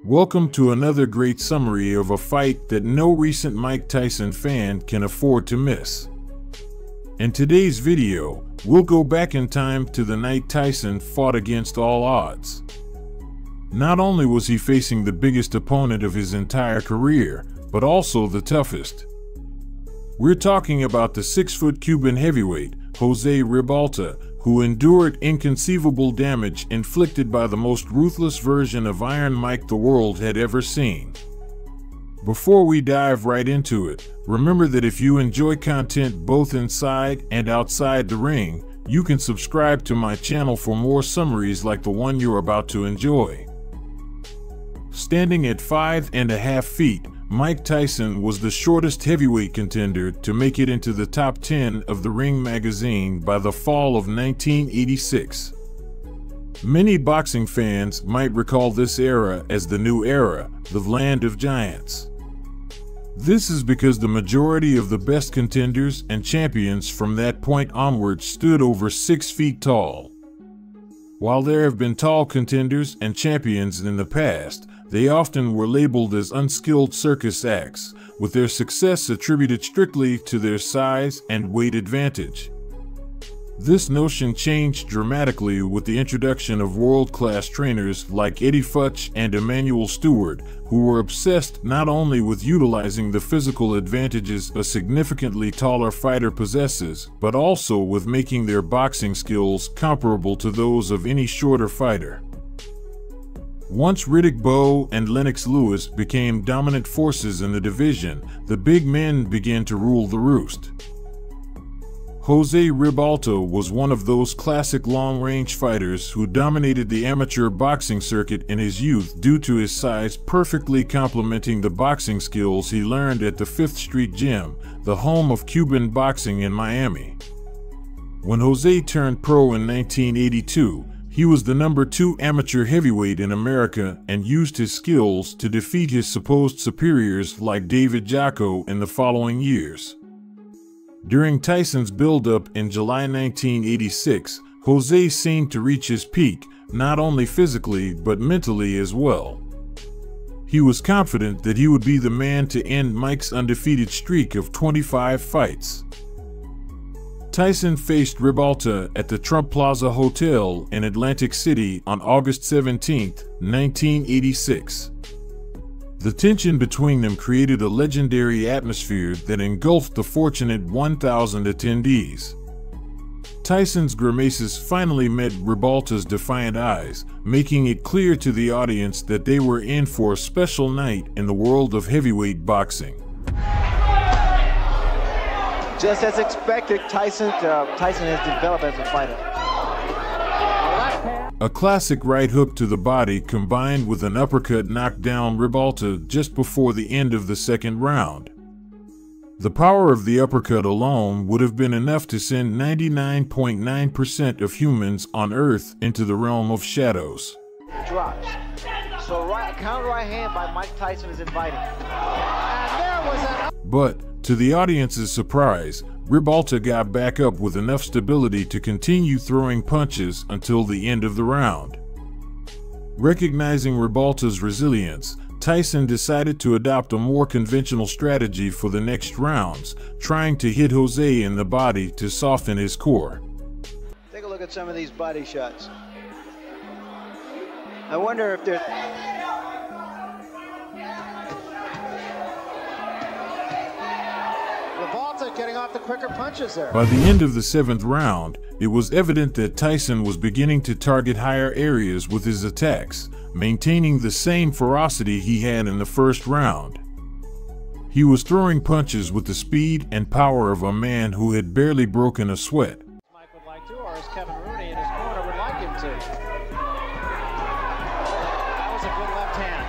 Welcome to another great summary of a fight that no recent Mike Tyson fan can afford to miss. In today's video, we'll go back in time to the night Tyson fought against all odds. Not only was he facing the biggest opponent of his entire career, but also the toughest. We're talking about the 6-foot Cuban heavyweight, Jose Ribalta, who endured inconceivable damage inflicted by the most ruthless version of Iron Mike the world had ever seen. Before we dive right into it, remember that if you enjoy content both inside and outside the ring, you can subscribe to my channel for more summaries like the one you're about to enjoy. Standing at 5.5 feet, Mike Tyson was the shortest heavyweight contender to make it into the top 10 of the Ring magazine by the fall of 1986. Many boxing fans might recall this era as the New Era, the land of giants. This is because the majority of the best contenders and champions from that point onward stood over 6 feet tall. While there have been tall contenders and champions in the past, they often were labeled as unskilled circus acts, with their success attributed strictly to their size and weight advantage. This notion changed dramatically with the introduction of world-class trainers like Eddie Futch and Emmanuel Stewart, who were obsessed not only with utilizing the physical advantages a significantly taller fighter possesses, but also with making their boxing skills comparable to those of any shorter fighter. Once Riddick Bowe and Lennox Lewis became dominant forces in the division, the big men began to rule the roost. Jose Ribalta was one of those classic long-range fighters who dominated the amateur boxing circuit in his youth due to his size perfectly complementing the boxing skills he learned at the 5th Street Gym, the home of Cuban boxing in Miami. When Jose turned pro in 1982, he was the number 2 amateur heavyweight in America and used his skills to defeat his supposed superiors like David Jocko in the following years. During Tyson's build-up in July 1986, Jose seemed to reach his peak, not only physically but mentally as well. He was confident that he would be the man to end Mike's undefeated streak of 25 fights. Tyson faced Ribalta at the Trump Plaza Hotel in Atlantic City on August 17, 1986. The tension between them created a legendary atmosphere that engulfed the fortunate 1,000 attendees. Tyson's grimaces finally met Ribalta's defiant eyes, making it clear to the audience that they were in for a special night in the world of heavyweight boxing. Just as expected, Tyson has developed as a fighter. A classic right hook to the body combined with an uppercut knocked down Ribalta just before the end of the second round. The power of the uppercut alone would have been enough to send 99.9% of humans on Earth into the realm of shadows. Drops. So counter right hand by Mike Tyson is inviting. And there was an... But, to the audience's surprise, Ribalta got back up with enough stability to continue throwing punches until the end of the round. Recognizing Ribalta's resilience, Tyson decided to adopt a more conventional strategy for the next rounds, trying to hit Jose in the body to soften his core. Take a look at some of these body shots. I wonder if they're... getting off the quicker punches there. By the end of the 7th round, it was evident that Tyson was beginning to target higher areas with his attacks, maintaining the same ferocity he had in the first round. He was throwing punches with the speed and power of a man who had barely broken a sweat. Mike would like to, or as Kevin Rooney in his corner would like him to. That was a good left hand.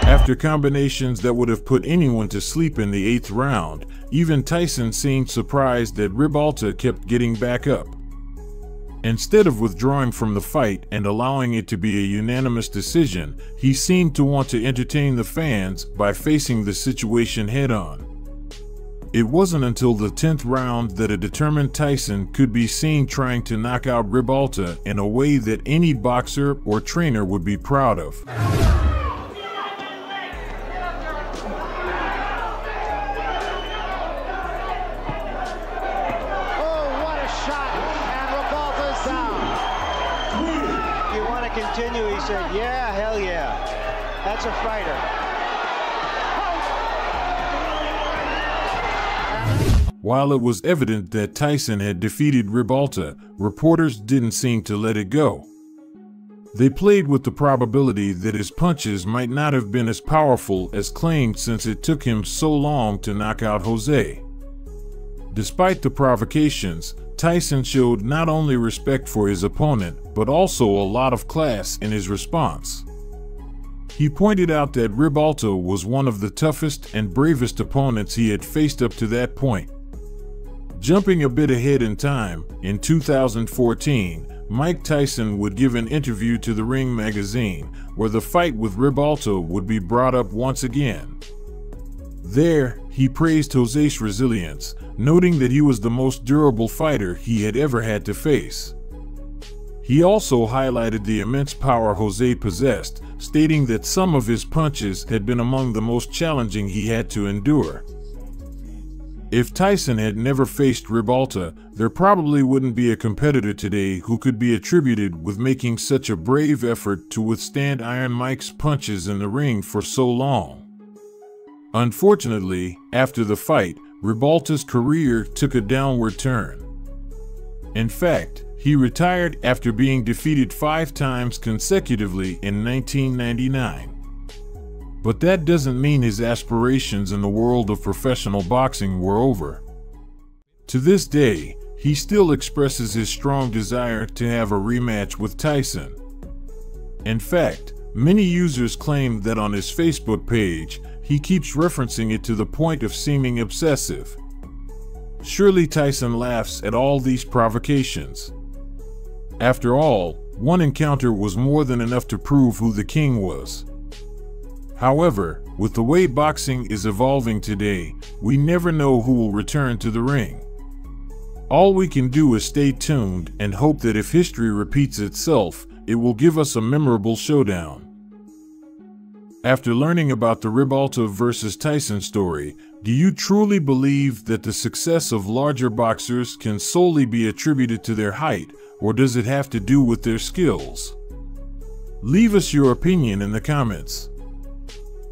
After combinations that would have put anyone to sleep in the 8th round, even Tyson seemed surprised that Ribalta kept getting back up. Instead of withdrawing from the fight and allowing it to be a unanimous decision, he seemed to want to entertain the fans by facing the situation head-on. It wasn't until the 10th round that a determined Tyson could be seen trying to knock out Ribalta in a way that any boxer or trainer would be proud of. Continue, he said, yeah, hell yeah. That's a fighter. While it was evident that Tyson had defeated Ribalta, reporters didn't seem to let it go. They played with the probability that his punches might not have been as powerful as claimed, since it took him so long to knock out Jose. Despite the provocations, Tyson showed not only respect for his opponent, but also a lot of class in his response. He pointed out that Ribalta was one of the toughest and bravest opponents he had faced up to that point. Jumping a bit ahead in time, in 2014, Mike Tyson would give an interview to The Ring magazine, where the fight with Ribalta would be brought up once again. There, he praised Jose's resilience, noting that he was the most durable fighter he had ever had to face. He also highlighted the immense power Jose possessed, stating that some of his punches had been among the most challenging he had to endure. If Tyson had never faced Ribalta, there probably wouldn't be a competitor today who could be attributed with making such a brave effort to withstand Iron Mike's punches in the ring for so long. Unfortunately, after the fight, Ribalta's career took a downward turn. In fact, he retired after being defeated 5 times consecutively in 1999. But that doesn't mean his aspirations in the world of professional boxing were over. To this day, he still expresses his strong desire to have a rematch with Tyson. In fact, many users claim that on his Facebook page, he keeps referencing it to the point of seeming obsessive. Surely Tyson laughs at all these provocations. After all, one encounter was more than enough to prove who the king was. However, with the way boxing is evolving today, we never know who will return to the ring. All we can do is stay tuned and hope that if history repeats itself, it will give us a memorable showdown. After learning about the Ribalta versus Tyson story, do you truly believe that the success of larger boxers can solely be attributed to their height, or does it have to do with their skills? Leave us your opinion in the comments.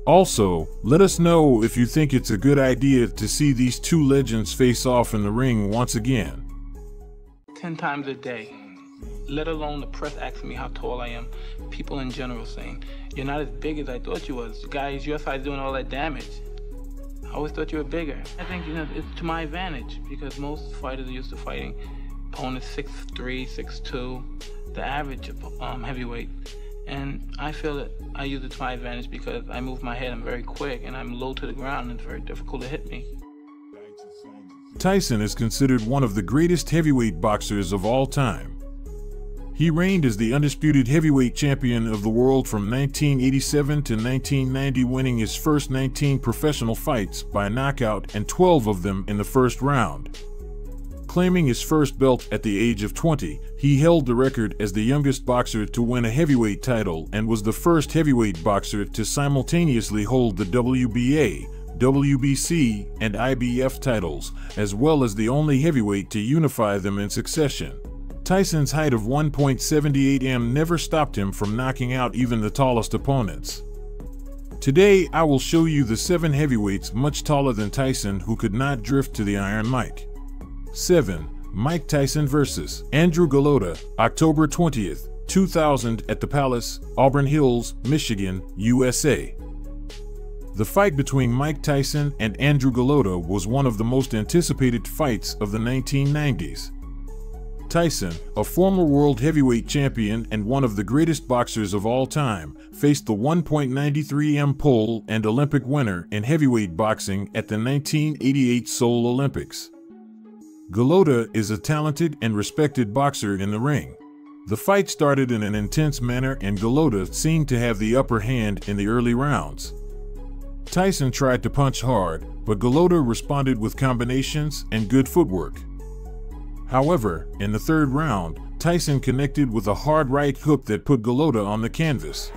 Also, let us know if you think it's a good idea to see these two legends face off in the ring once again. 10 times a day, let alone the press asking me how tall I am. People in general saying, you're not as big as I thought you was. Guys your size doing all that damage. I always thought you were bigger. I think, it's to my advantage, because most fighters are used to fighting opponents 6'3", 6'2", the average heavyweight. And I feel that I use it to my advantage because I move my head, I'm very quick, and I'm low to the ground, and it's very difficult to hit me. Tyson is considered one of the greatest heavyweight boxers of all time. He reigned as the undisputed heavyweight champion of the world from 1987 to 1990, winning his first 19 professional fights by knockout and 12 of them in the first round. Claiming his first belt at the age of 20, he held the record as the youngest boxer to win a heavyweight title and was the first heavyweight boxer to simultaneously hold the WBA, WBC, and IBF titles, as well as the only heavyweight to unify them in succession. Tyson's height of 1.78 m never stopped him from knocking out even the tallest opponents. Today, I will show you the 7 heavyweights much taller than Tyson who could not drift to the Iron Mike. 7. Mike Tyson vs. Andrew Golota, October 20th, 2000 at the Palace, Auburn Hills, Michigan, USA. The fight between Mike Tyson and Andrew Golota was one of the most anticipated fights of the 1990s. Tyson, a former world heavyweight champion and one of the greatest boxers of all time, faced the 1.93 m pole and Olympic winner in heavyweight boxing at the 1988 Seoul Olympics. Golota is a talented and respected boxer in the ring. The fight started in an intense manner and Golota seemed to have the upper hand in the early rounds. Tyson tried to punch hard, but Golota responded with combinations and good footwork. However, in the third round, Tyson connected with a hard right hook that put Golota on the canvas.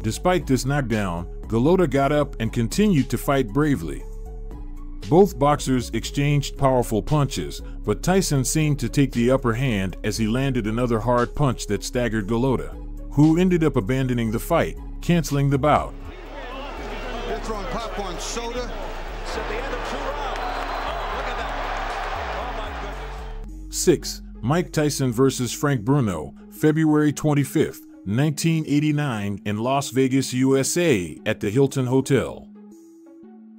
Despite this knockdown, Golota got up and continued to fight bravely. Both boxers exchanged powerful punches, but Tyson seemed to take the upper hand as he landed another hard punch that staggered Golota, who ended up abandoning the fight, canceling the bout. They're throwing popcorn soda. So the end of 2 rounds. Look at that. Oh my goodness. 6. Mike Tyson vs. Frank Bruno, February 25, 1989 in Las Vegas, USA at the Hilton Hotel.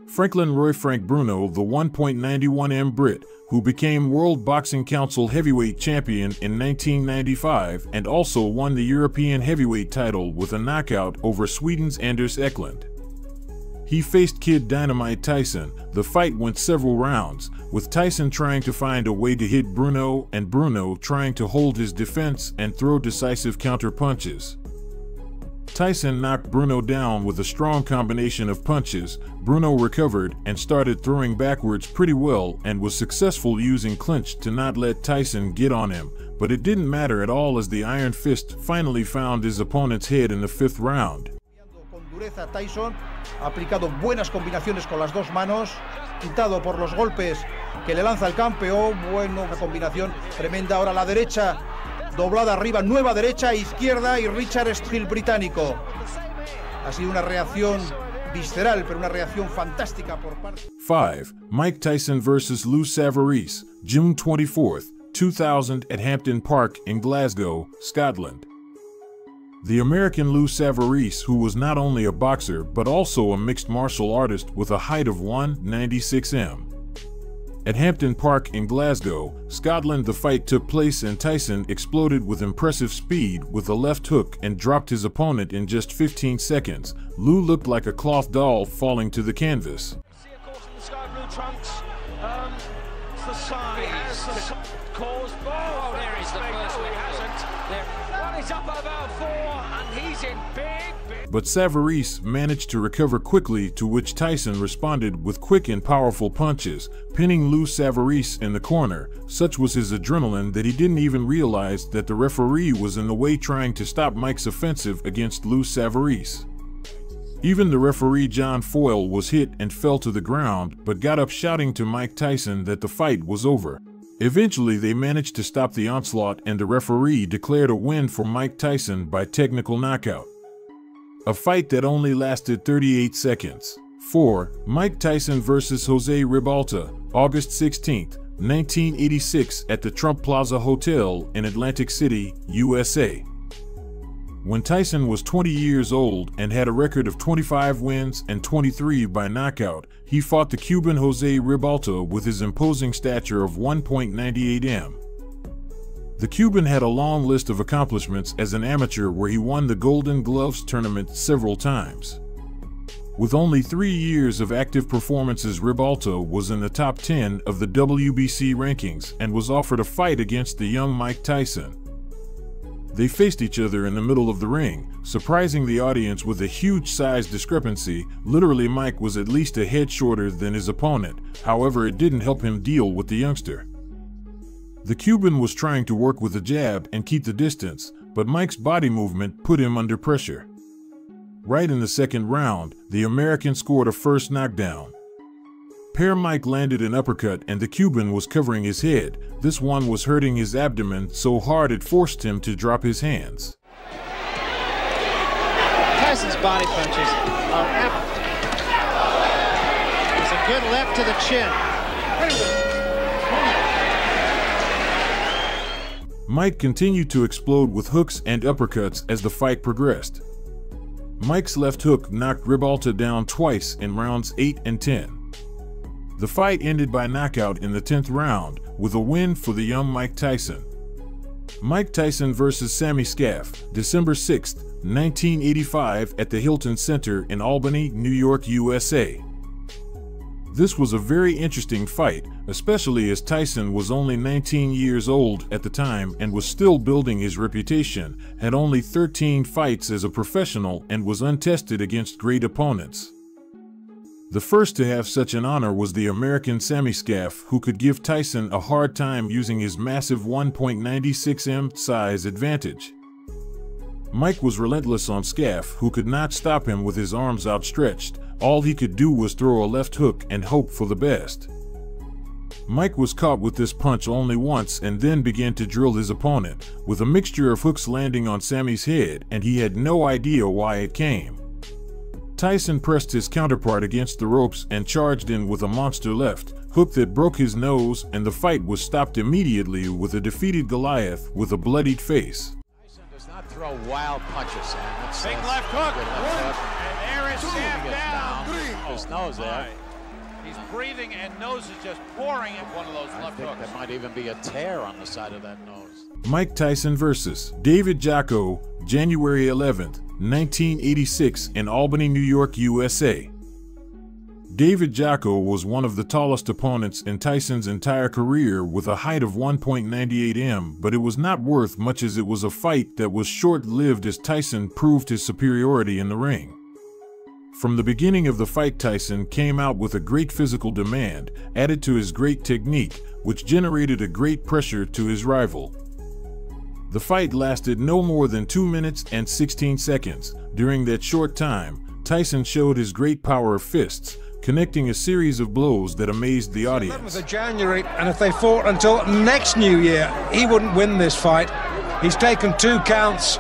Franklin Roy Frank Bruno, the 1.91m Brit, who became World Boxing Council heavyweight champion in 1995 and also won the European heavyweight title with a knockout over Sweden's Anders Eklund. He faced Kid Dynamite Tyson. The fight went several rounds, with Tyson trying to find a way to hit Bruno and Bruno trying to hold his defense and throw decisive counter punches. Tyson knocked Bruno down with a strong combination of punches. Bruno recovered and started throwing backwards pretty well and was successful using clinch to not let Tyson get on him, but it didn't matter at all as the Iron Fist finally found his opponent's head in the 5th round. Con dureza Tyson ha aplicado buenas combinaciones con las dos manos, quitado por los golpes que le lanza el campeón. Bueno, una combinación tremenda. Ahora la derecha doblada arriba, nueva derecha, izquierda y Richard Steel británico. Ha sido una reacción visceral, pero una reacción fantástica por parte. 5. Mike Tyson vs. Lou Savarese, June 24, 2000 at Hampden Park in Glasgow, Scotland. The American Lou Savarese, who was not only a boxer but also a mixed martial artist with a height of 196m. At Hampden Park in Glasgow, Scotland, the fight took place and Tyson exploded with impressive speed with a left hook and dropped his opponent in just 15 seconds. Lou looked like a cloth doll falling to the canvas. See, of course, in the sky blue trunks. It's the size. Caused. Oh, there is the first. No, he hasn't. One is up about 4, and he's in big. But Savarese managed to recover quickly, to which Tyson responded with quick and powerful punches, pinning Lou Savarese in the corner. Such was his adrenaline that he didn't even realize that the referee was in the way trying to stop Mike's offensive against Lou Savarese. Even the referee John Foyle was hit and fell to the ground, but got up shouting to Mike Tyson that the fight was over. Eventually they managed to stop the onslaught and the referee declared a win for Mike Tyson by technical knockout. A fight that only lasted 38 seconds. 4. Mike Tyson vs. Jose Ribalta, August 16, 1986 at the Trump Plaza Hotel in Atlantic City, USA. When Tyson was 20 years old and had a record of 25 wins and 23 by knockout, he fought the Cuban Jose Ribalta with his imposing stature of 1.98m. The Cuban had a long list of accomplishments as an amateur where he won the Golden Gloves tournament several times. With only 3 years of active performances, Ribalta was in the top 10 of the WBC rankings and was offered a fight against the young Mike Tyson. They faced each other in the middle of the ring, surprising the audience with a huge size discrepancy. Literally, Mike was at least a head shorter than his opponent. However, it didn't help him deal with the youngster. The Cuban was trying to work with a jab and keep the distance, but Mike's body movement put him under pressure. Right in the second round, the American scored a first knockdown. Mike landed an uppercut and the Cuban was covering his head. This one was hurting his abdomen so hard it forced him to drop his hands. Tyson's body punches are apt. It's a good left to the chin. Mike continued to explode with hooks and uppercuts as the fight progressed. Mike's left hook knocked Ribalta down twice in rounds 8 and 10. The fight ended by knockout in the 10th round, with a win for the young Mike Tyson. Mike Tyson vs. Sammy Scaff, December 6, 1985 at the Hilton Center in Albany, New York, USA. This was a very interesting fight, especially as Tyson was only 19 years old at the time and was still building his reputation, had only 13 fights as a professional, and was untested against great opponents. The first to have such an honor was the American Sammy Scaff, who could give Tyson a hard time using his massive 1.96m size advantage. Mike was relentless on Scaff, who could not stop him with his arms outstretched. All he could do was throw a left hook and hope for the best. Mike was caught with this punch only once and then began to drill his opponent, with a mixture of hooks landing on Sammy's head, and he had no idea why it came. Tyson pressed his counterpart against the ropes and charged in with a monster left hook that broke his nose, and the fight was stopped immediately with a defeated Goliath with a bloodied face. Throw wild punches, Sam. Big left hook. And there is Scaff down. His nose there. He's breathing and nose is just pouring in one of those left hooks. There might even be a tear on the side of that nose. Mike Tyson versus David Jocko, January 11th, 1986 in Albany, New York, USA. David Jocko was one of the tallest opponents in Tyson's entire career with a height of 1.98m, but it was not worth much as it was a fight that was short-lived as Tyson proved his superiority in the ring. From the beginning of the fight, Tyson came out with a great physical demand, added to his great technique, which generated a great pressure to his rival. The fight lasted no more than 2 minutes and 16 seconds. During that short time, Tyson showed his great power of fists, connecting a series of blows that amazed the audience. 11th of January, and if they fought until next New Year, he wouldn't win this fight. He's taken 2 counts.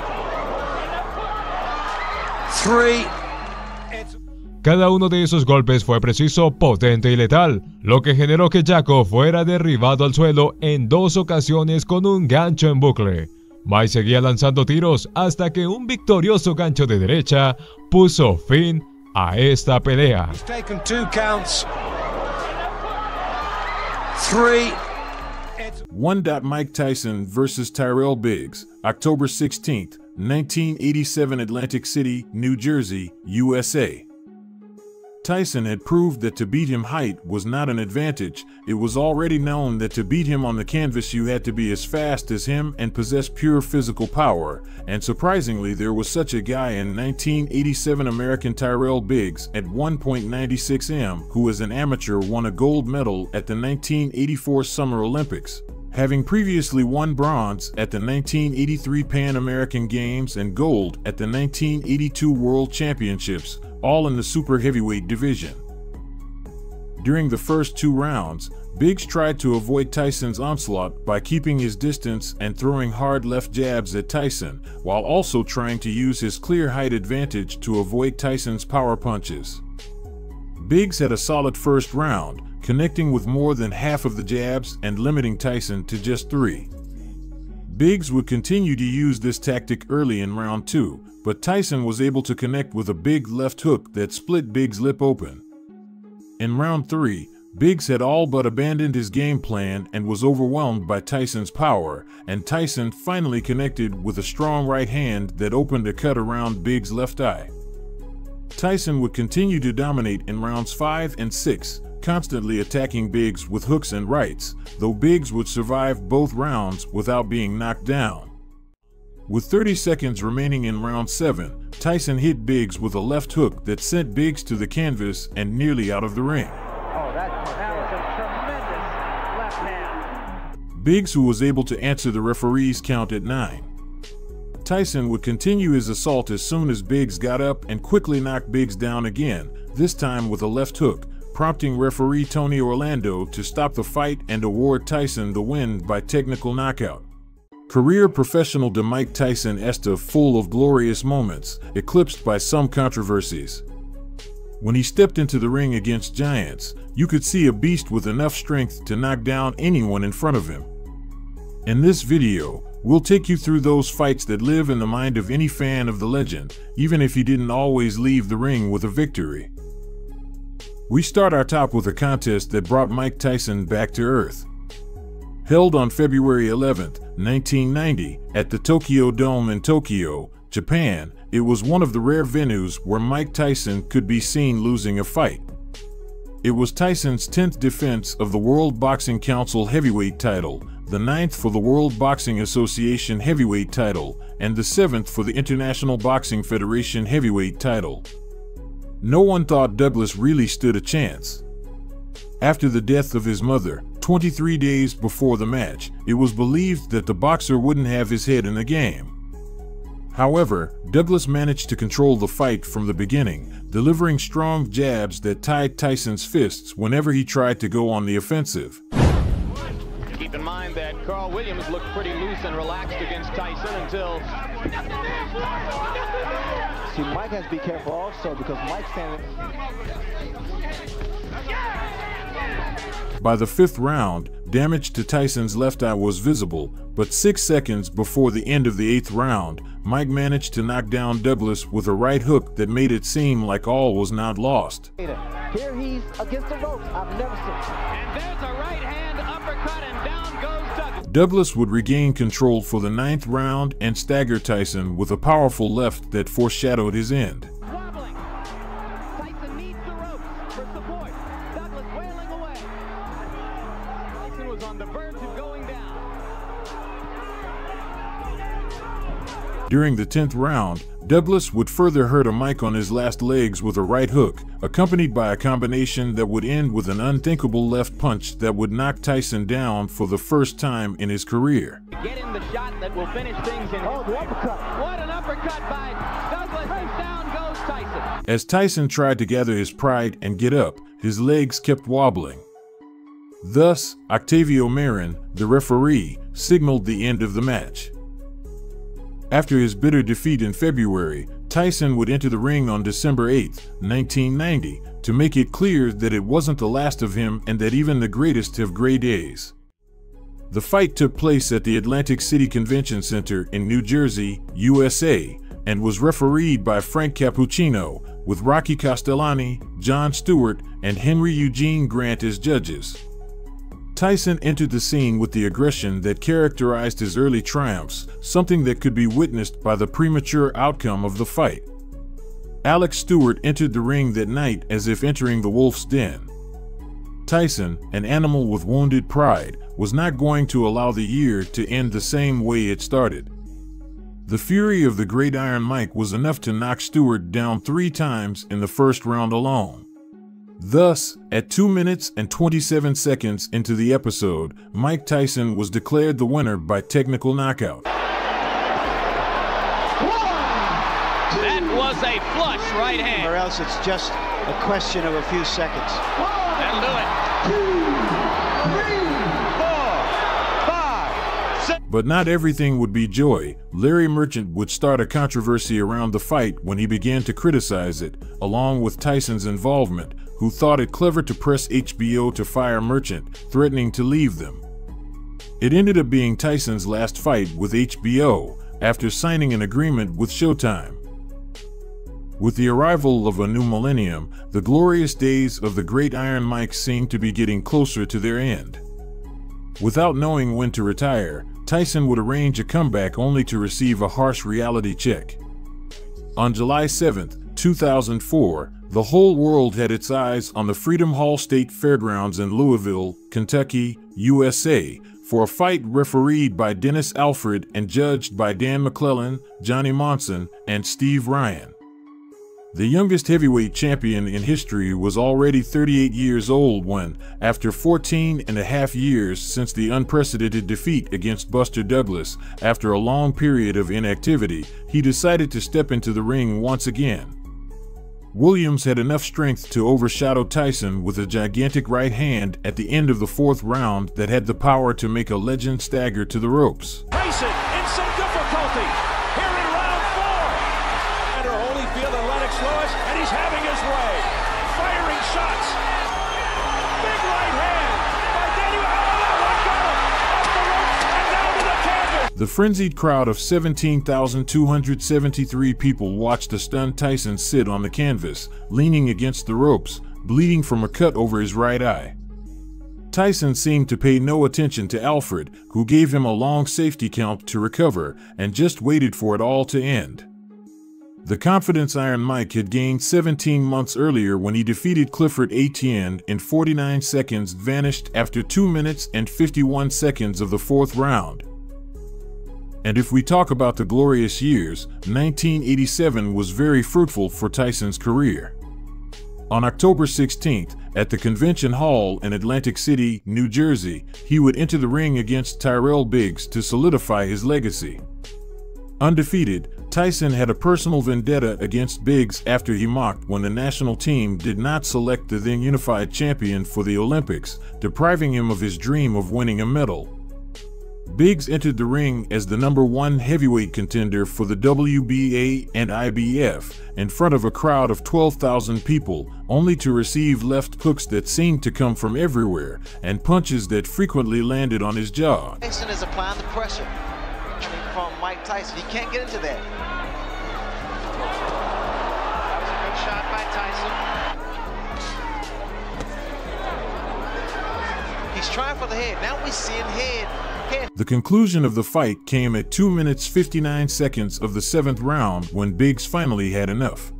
3. Cada uno de esos golpes fue preciso, potente y letal, lo que generó que Jocko fuera derribado al suelo en 2 ocasiones con un gancho en bucle. Mike seguía lanzando tiros hasta que un victorioso gancho de derecha puso fin a esta pelea. He's taken 2 counts. 3. 1. Mike Tyson versus Tyrell Biggs, October 16th, 1987, Atlantic City, New Jersey, USA. Tyson had proved that to beat him height was not an advantage. It was already known that to beat him on the canvas you had to be as fast as him and possess pure physical power, and surprisingly there was such a guy in 1987 American Tyrell Biggs at 1.96m, who as an amateur won a gold medal at the 1984 Summer Olympics, having previously won bronze at the 1983 Pan American Games and gold at the 1982 World Championships, all in the super heavyweight division. During the first 2 rounds, Biggs tried to avoid Tyson's onslaught by keeping his distance and throwing hard left jabs at Tyson, while also trying to use his clear height advantage to avoid Tyson's power punches. Biggs had a solid first round, connecting with more than half of the jabs and limiting Tyson to just 3. Biggs would continue to use this tactic early in round 2, but Tyson was able to connect with a big left hook that split Biggs' lip open. In round 3, Biggs had all but abandoned his game plan and was overwhelmed by Tyson's power, and Tyson finally connected with a strong right hand that opened a cut around Biggs' left eye. Tyson would continue to dominate in rounds 5 and 6, constantly attacking Biggs with hooks and rights, though Biggs would survive both rounds without being knocked down. With 30 seconds remaining in round 7, Tyson hit Biggs with a left hook that sent Biggs to the canvas and nearly out of the ring. Oh, that was a tremendous left hand. Biggs, who was able to answer the referee's count at 9. Tyson would continue his assault as soon as Biggs got up and quickly knocked Biggs down again, this time with a left hook, prompting referee Tony Orlando to stop the fight and award Tyson the win by technical knockout. Career professional Mike Tyson est full of glorious moments, eclipsed by some controversies. When he stepped into the ring against giants, you could see a beast with enough strength to knock down anyone in front of him. In this video, we'll take you through those fights that live in the mind of any fan of the legend, even if he didn't always leave the ring with a victory. We start our top with a contest that brought Mike Tyson back to earth. Held on February 11, 1990, at the Tokyo Dome in Tokyo, Japan, it was one of the rare venues where Mike Tyson could be seen losing a fight. It was Tyson's 10th defense of the World Boxing Council heavyweight title, the 9th for the World Boxing Association heavyweight title, and the 7th for the International Boxing Federation heavyweight title. No one thought Douglas really stood a chance. After the death of his mother, 23 days before the match, it was believed that the boxer wouldn't have his head in the game. However, Douglas managed to control the fight from the beginning, delivering strong jabs that tied Tyson's fists whenever he tried to go on the offensive. Keep in mind that Carl Williams looked pretty loose and relaxed against Tyson until... See, Mike has to be careful also because Mike's standing... By the 5th round, damage to Tyson's left eye was visible, but 6 seconds before the end of the 8th round, Mike managed to knock down Douglas with a right hook that made it seem like all was not lost. Here he's against the ropes. I've never seen. And there's a right hand uppercut and down goes Douglas. Douglas would regain control for the 9th round and stagger Tyson with a powerful left that foreshadowed his end. Wobbling. Tyson needs the ropes for support. Douglas wailing away. Tyson was on the verge of going down. During the 10th round, Douglas would further hurt Mike on his last legs with a right hook, accompanied by a combination that would end with an unthinkable left punch that would knock Tyson down for the first time in his career. Get in the shot that will finish things in his favor. What an uppercut by Douglas, and down goes Tyson. As Tyson tried to gather his pride and get up, his legs kept wobbling. Thus, Octavio Marin, the referee, signaled the end of the match. After his bitter defeat in February, Tyson would enter the ring on December 8, 1990, to make it clear that it wasn't the last of him and that even the greatest have gray days. The fight took place at the Atlantic City Convention Center in New Jersey, USA, and was refereed by Frank Cappuccino, with Rocky Castellani, Jon Stewart, and Henry Eugene Grant as judges. Tyson entered the scene with the aggression that characterized his early triumphs, something that could be witnessed by the premature outcome of the fight. Alex Stewart entered the ring that night as if entering the wolf's den. Tyson, an animal with wounded pride, was not going to allow the year to end the same way it started. The fury of the Great Iron Mike was enough to knock Stewart down 3 times in the first round alone. Thus, at 2 minutes and 27 seconds into the episode, Mike Tyson was declared the winner by technical knockout. That was a flush right hand. Or else it's just a question of a few seconds. That'll do it. 2, 3, 4, 5, 6. But not everything would be joy. Larry Merchant would start a controversy around the fight when he began to criticize it, along with Tyson's involvement, who thought it clever to press HBO to fire Merchant, threatening to leave them. It ended up being Tyson's last fight with HBO, after signing an agreement with Showtime. With the arrival of a new millennium, the glorious days of the Great Iron Mike seemed to be getting closer to their end. Without knowing when to retire, Tyson would arrange a comeback only to receive a harsh reality check. On July 7, 2004, the whole world had its eyes on the Freedom Hall State Fairgrounds in Louisville, Kentucky, USA, for a fight refereed by Dennis Alfred and judged by Dan McClellan, Johnny Monson, and Steve Ryan. The youngest heavyweight champion in history was already 38 years old when, after 14.5 years since the unprecedented defeat against Buster Douglas, after a long period of inactivity, he decided to step into the ring once again. Williams had enough strength to overshadow Tyson with a gigantic right hand at the end of the 4th round that had the power to make a legend stagger to the ropes. Tyson in some difficulty here in round 4. Enter Holyfield and Lennox Lewis, and he's having his way. Firing shots. Big right hand by Daniel. Oh, that one got him. Off the ropes and down to the canvas. The frenzied crowd of 17,273 people watched a stunned Tyson sit on the canvas, leaning against the ropes, bleeding from a cut over his right eye. Tyson seemed to pay no attention to Alfred, who gave him a long safety count to recover, and just waited for it all to end. The confidence Iron Mike had gained 17 months earlier when he defeated Clifford Etienne in 49 seconds vanished after 2 minutes and 51 seconds of the fourth round. And if we talk about the glorious years, 1987 was very fruitful for Tyson's career. On October 16th, at the Convention Hall in Atlantic City, New Jersey, he would enter the ring against Tyrell Biggs to solidify his legacy. Undefeated, Tyson had a personal vendetta against Biggs after he mocked when the national team did not select the then unified champion for the Olympics, depriving him of his dream of winning a medal. Biggs entered the ring as the #1 heavyweight contender for the WBA and IBF in front of a crowd of 12,000 people, only to receive left hooks that seemed to come from everywhere and punches that frequently landed on his jaw. Tyson is applying the pressure from Mike Tyson. He can't get into that. That was a good shot by Tyson. He's trying for the head. Now we see him head. The conclusion of the fight came at 2 minutes 59 seconds of the 7th round when Biggs finally had enough.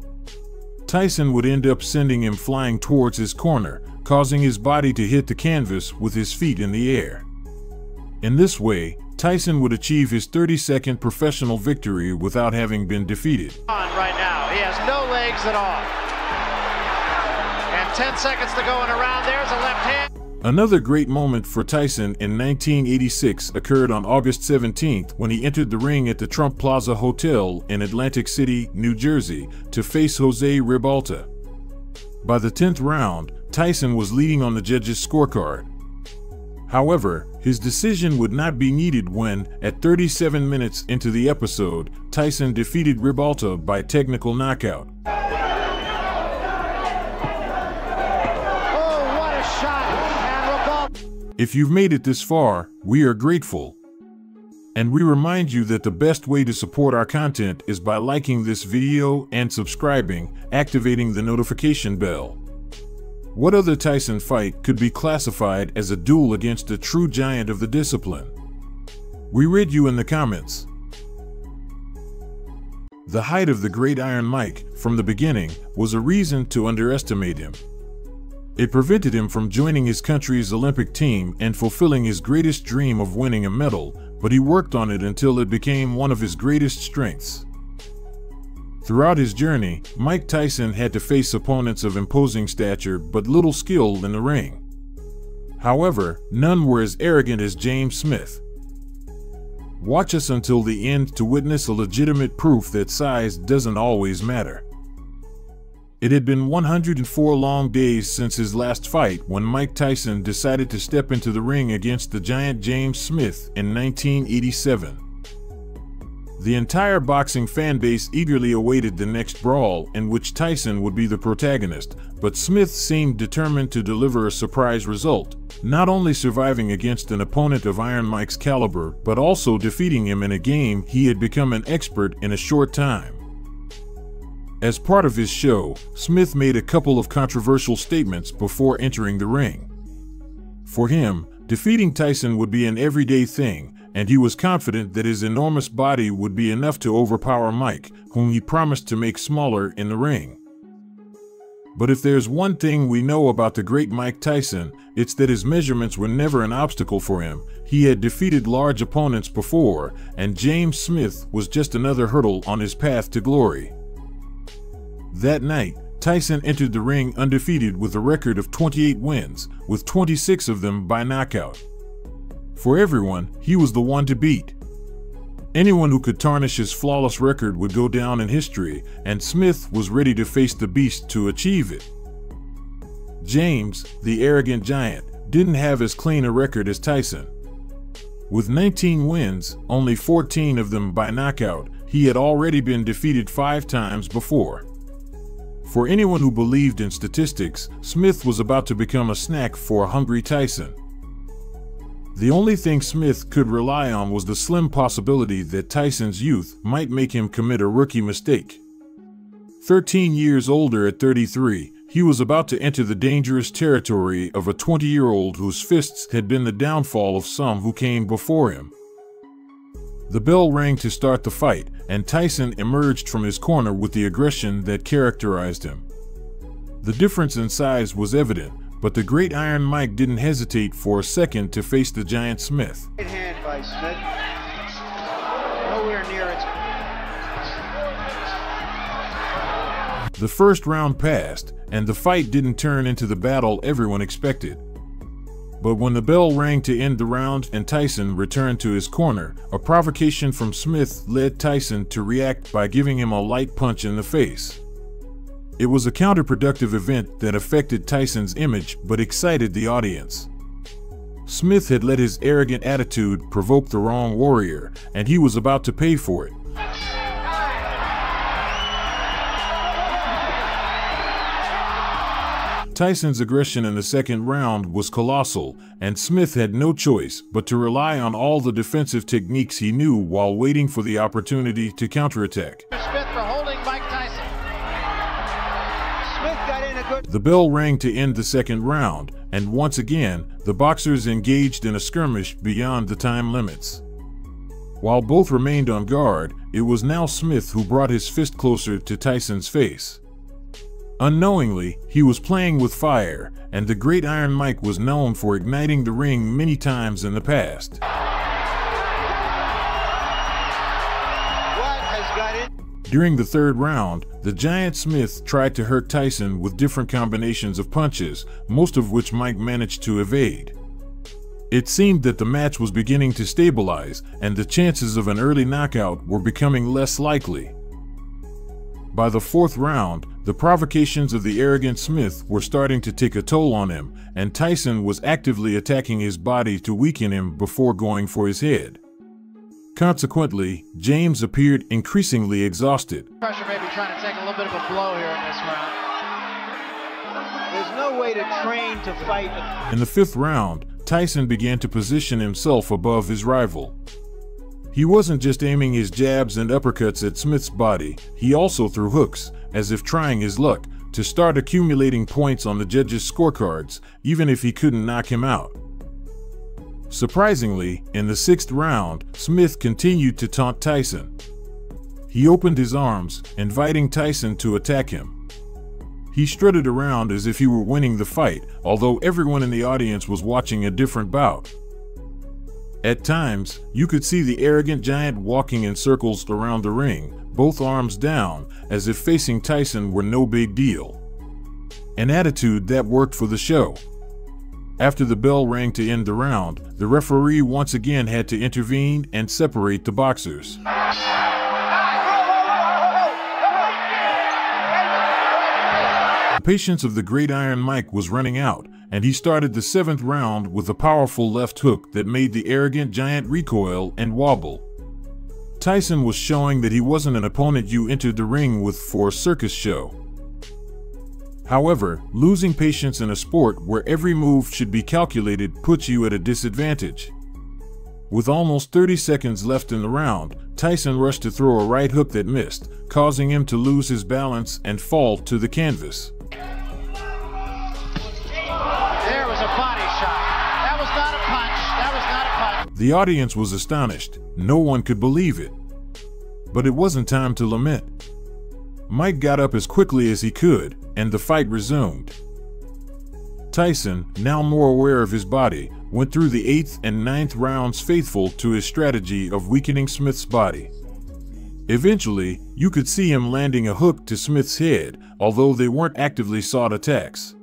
Tyson would end up sending him flying towards his corner, causing his body to hit the canvas with his feet in the air. In this way, Tyson would achieve his 32nd professional victory without having been defeated. Right now, he has no legs at all. And 10 seconds to go in a round. There's a left hand. Another great moment for Tyson in 1986 occurred on August 17th when he entered the ring at the Trump Plaza Hotel in Atlantic City, New Jersey, to face Jose Ribalta. By the 10th round, Tyson was leading on the judges' scorecard. However, his decision would not be needed when, at 37 minutes into the episode, Tyson defeated Ribalta by technical knockout. If you've made it this far, we are grateful. And we remind you that the best way to support our content is by liking this video and subscribing, activating the notification bell. What other Tyson fight could be classified as a duel against a true giant of the discipline? We read you in the comments. The height of the great Iron Mike, from the beginning, was a reason to underestimate him. It prevented him from joining his country's Olympic team and fulfilling his greatest dream of winning a medal, but he worked on it until it became one of his greatest strengths. Throughout his journey, Mike Tyson had to face opponents of imposing stature but little skill in the ring. However, none were as arrogant as James Smith. Watch us until the end to witness a legitimate proof that size doesn't always matter. It had been 104 long days since his last fight when Mike Tyson decided to step into the ring against the giant James Smith in 1987. The entire boxing fan base eagerly awaited the next brawl in which Tyson would be the protagonist, but Smith seemed determined to deliver a surprise result, not only surviving against an opponent of Iron Mike's caliber, but also defeating him in a game he had become an expert in a short time. As part of his show, Smith made a couple of controversial statements before entering the ring. For him, defeating Tyson would be an everyday thing, and he was confident that his enormous body would be enough to overpower Mike, whom he promised to make smaller in the ring. But if there's one thing we know about the great Mike Tyson, it's that his measurements were never an obstacle for him. He had defeated large opponents before, and James Smith was just another hurdle on his path to glory. That night, Tyson entered the ring undefeated with a record of 28 wins, with 26 of them by knockout. For everyone, he was the one to beat. Anyone who could tarnish his flawless record would go down in history, and Smith was ready to face the beast to achieve it. James, the arrogant giant, didn't have as clean a record as Tyson. With 19 wins, only 14 of them by knockout, he had already been defeated 5 times before. For anyone who believed in statistics, Smith was about to become a snack for a hungry Tyson. The only thing Smith could rely on was the slim possibility that Tyson's youth might make him commit a rookie mistake. 13 years older at 33, he was about to enter the dangerous territory of a 20-year-old whose fists had been the downfall of some who came before him. The bell rang to start the fight, and Tyson emerged from his corner with the aggression that characterized him. The difference in size was evident, but the Great Iron Mike didn't hesitate for a second to face the giant Smith. Right hand by Smith. Nowhere near it. The first round passed, and the fight didn't turn into the battle everyone expected. But when the bell rang to end the round and Tyson returned to his corner, a provocation from Smith led Tyson to react by giving him a light punch in the face. It was a counterproductive event that affected Tyson's image but excited the audience. Smith had let his arrogant attitude provoke the wrong warrior, and he was about to pay for it. Tyson's aggression in the second round was colossal, and Smith had no choice but to rely on all the defensive techniques he knew while waiting for the opportunity to counterattack. Smith for holding Mike Tyson. Smith got in a good... The bell rang to end the second round, and once again, the boxers engaged in a skirmish beyond the time limits. While both remained on guard, it was now Smith who brought his fist closer to Tyson's face. Unknowingly, he was playing with fire, and the Great Iron Mike was known for igniting the ring many times in the past. What has got it? During the third round, the giant Smith tried to hurt Tyson with different combinations of punches, most of which Mike managed to evade. It seemed that the match was beginning to stabilize, and the chances of an early knockout were becoming less likely. By the fourth round, the provocations of the arrogant Smith were starting to take a toll on him, and Tyson was actively attacking his body to weaken him before going for his head. Consequently, James appeared increasingly exhausted. Pressure may be trying to take a little bit of a blow here in this round. There's no way to train to fight. In the fifth round, Tyson began to position himself above his rival. He wasn't just aiming his jabs and uppercuts at Smith's body, he also threw hooks, as if trying his luck, to start accumulating points on the judges' scorecards, even if he couldn't knock him out. Surprisingly, in the sixth round, Smith continued to taunt Tyson. He opened his arms, inviting Tyson to attack him. He strutted around as if he were winning the fight, although everyone in the audience was watching a different bout. At times, you could see the arrogant giant walking in circles around the ring, both arms down, as if facing Tyson were no big deal. An attitude that worked for the show. After the bell rang to end the round, the referee once again had to intervene and separate the boxers. The patience of the Great Iron Mike was running out, and he started the seventh round with a powerful left hook that made the arrogant giant recoil and wobble. Tyson was showing that he wasn't an opponent you entered the ring with for a circus show. However, losing patience in a sport where every move should be calculated puts you at a disadvantage. With almost 30 seconds left in the round, Tyson rushed to throw a right hook that missed, causing him to lose his balance and fall to the canvas. There was a body shot. That was not a punch. That was not a punch. The audience was astonished. No one could believe it. But it wasn't time to lament. Mike got up as quickly as he could, and the fight resumed. Tyson, now more aware of his body, went through the 8th and 9th rounds faithful to his strategy of weakening Smith's body. Eventually, you could see him landing a hook to Smith's head, although they weren't actively sought attacks.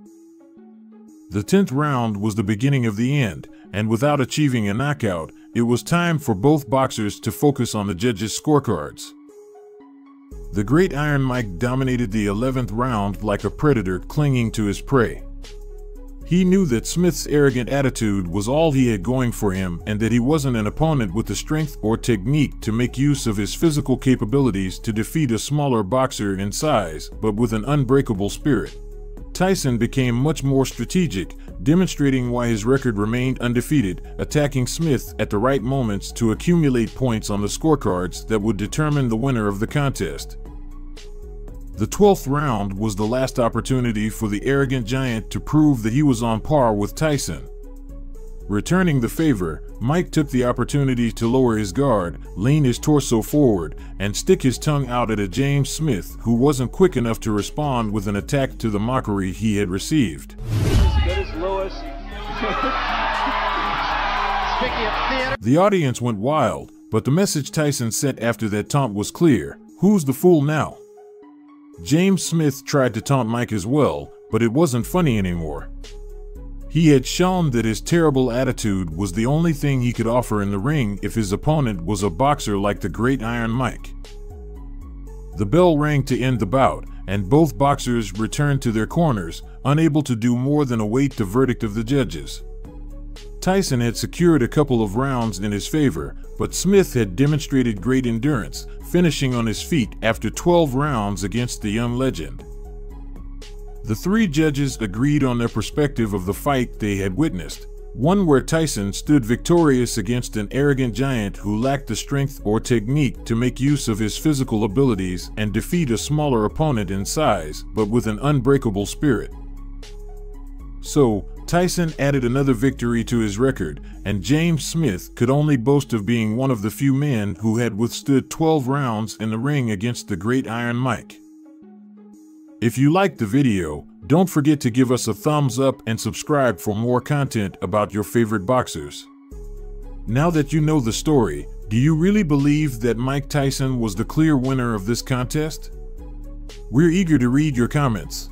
The 10th round was the beginning of the end, and without achieving a knockout, it was time for both boxers to focus on the judges' scorecards. The Great Iron Mike dominated the 11th round like a predator clinging to his prey. He knew that Smith's arrogant attitude was all he had going for him, and that he wasn't an opponent with the strength or technique to make use of his physical capabilities to defeat a smaller boxer in size, but with an unbreakable spirit. Tyson became much more strategic, demonstrating why his record remained undefeated, attacking Smith at the right moments to accumulate points on the scorecards that would determine the winner of the contest. The 12th round was the last opportunity for the arrogant giant to prove that he was on par with Tyson. Returning the favor, Mike took the opportunity to lower his guard, lean his torso forward, and stick his tongue out at a James Smith who wasn't quick enough to respond with an attack to the mockery he had received. The audience went wild, but the message Tyson sent after that taunt was clear. Who's the fool now? James Smith tried to taunt Mike as well, but it wasn't funny anymore. He had shown that his terrible attitude was the only thing he could offer in the ring if his opponent was a boxer like the great Iron Mike. The bell rang to end the bout, and both boxers returned to their corners, unable to do more than await the verdict of the judges. Tyson had secured a couple of rounds in his favor, but Smith had demonstrated great endurance, finishing on his feet after 12 rounds against the young legend. The three judges agreed on their perspective of the fight they had witnessed, one where Tyson stood victorious against an arrogant giant who lacked the strength or technique to make use of his physical abilities and defeat a smaller opponent in size, but with an unbreakable spirit. So, Tyson added another victory to his record, and James Smith could only boast of being one of the few men who had withstood 12 rounds in the ring against the great Iron Mike. If you liked the video, don't forget to give us a thumbs up and subscribe for more content about your favorite boxers. Now that you know the story, do you really believe that Mike Tyson was the clear winner of this contest? We're eager to read your comments.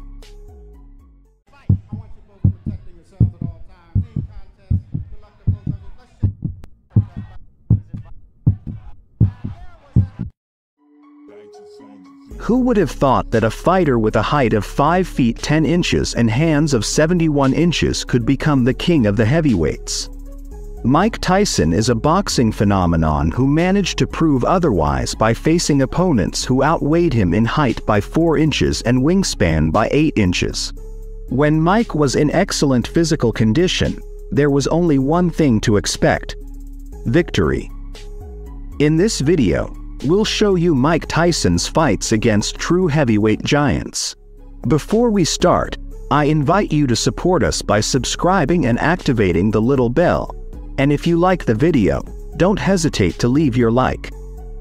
Who would have thought that a fighter with a height of 5 feet 10 inches and hands of 71 inches could become the king of the heavyweights? Mike Tyson is a boxing phenomenon who managed to prove otherwise by facing opponents who outweighed him in height by 4 inches and wingspan by 8 inches. When Mike was in excellent physical condition, there was only one thing to expect: victory. In this video, we'll show you Mike Tyson's fights against true heavyweight giants. Before we start, I invite you to support us by subscribing and activating the little bell. And if you like the video, don't hesitate to leave your like.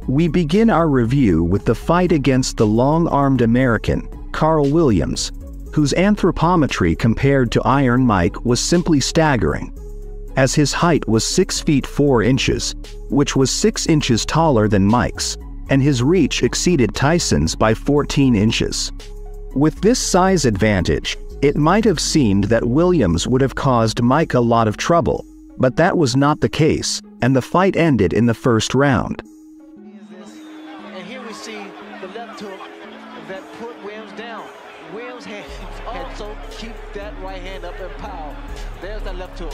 We begin our review with the fight against the long-armed American, Carl Williams, whose anthropometry compared to Iron Mike was simply staggering, as his height was 6 feet 4 inches, which was 6 inches taller than Mike's, and his reach exceeded Tyson's by 14 inches. With this size advantage, it might have seemed that Williams would have caused Mike a lot of trouble, but that was not the case, and the fight ended in the first round. And here we see the left hook that put Williams down. Williams had so keep that right hand up and pow. There's that left hook.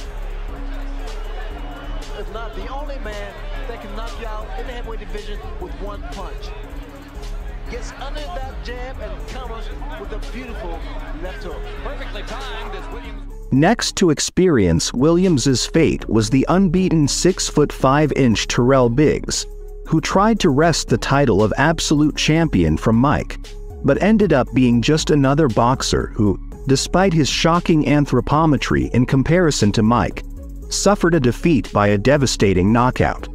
Is not the only man that can knock you out in the heavyweight division with one punch. Gets under that jab and counters with a beautiful left hook. Perfectly timed as Williams. Next to experience Williams's fate was the unbeaten 6'5" Terrell Biggs, who tried to wrest the title of absolute champion from Mike, but ended up being just another boxer who, despite his shocking anthropometry in comparison to Mike, suffered a defeat by a devastating knockout.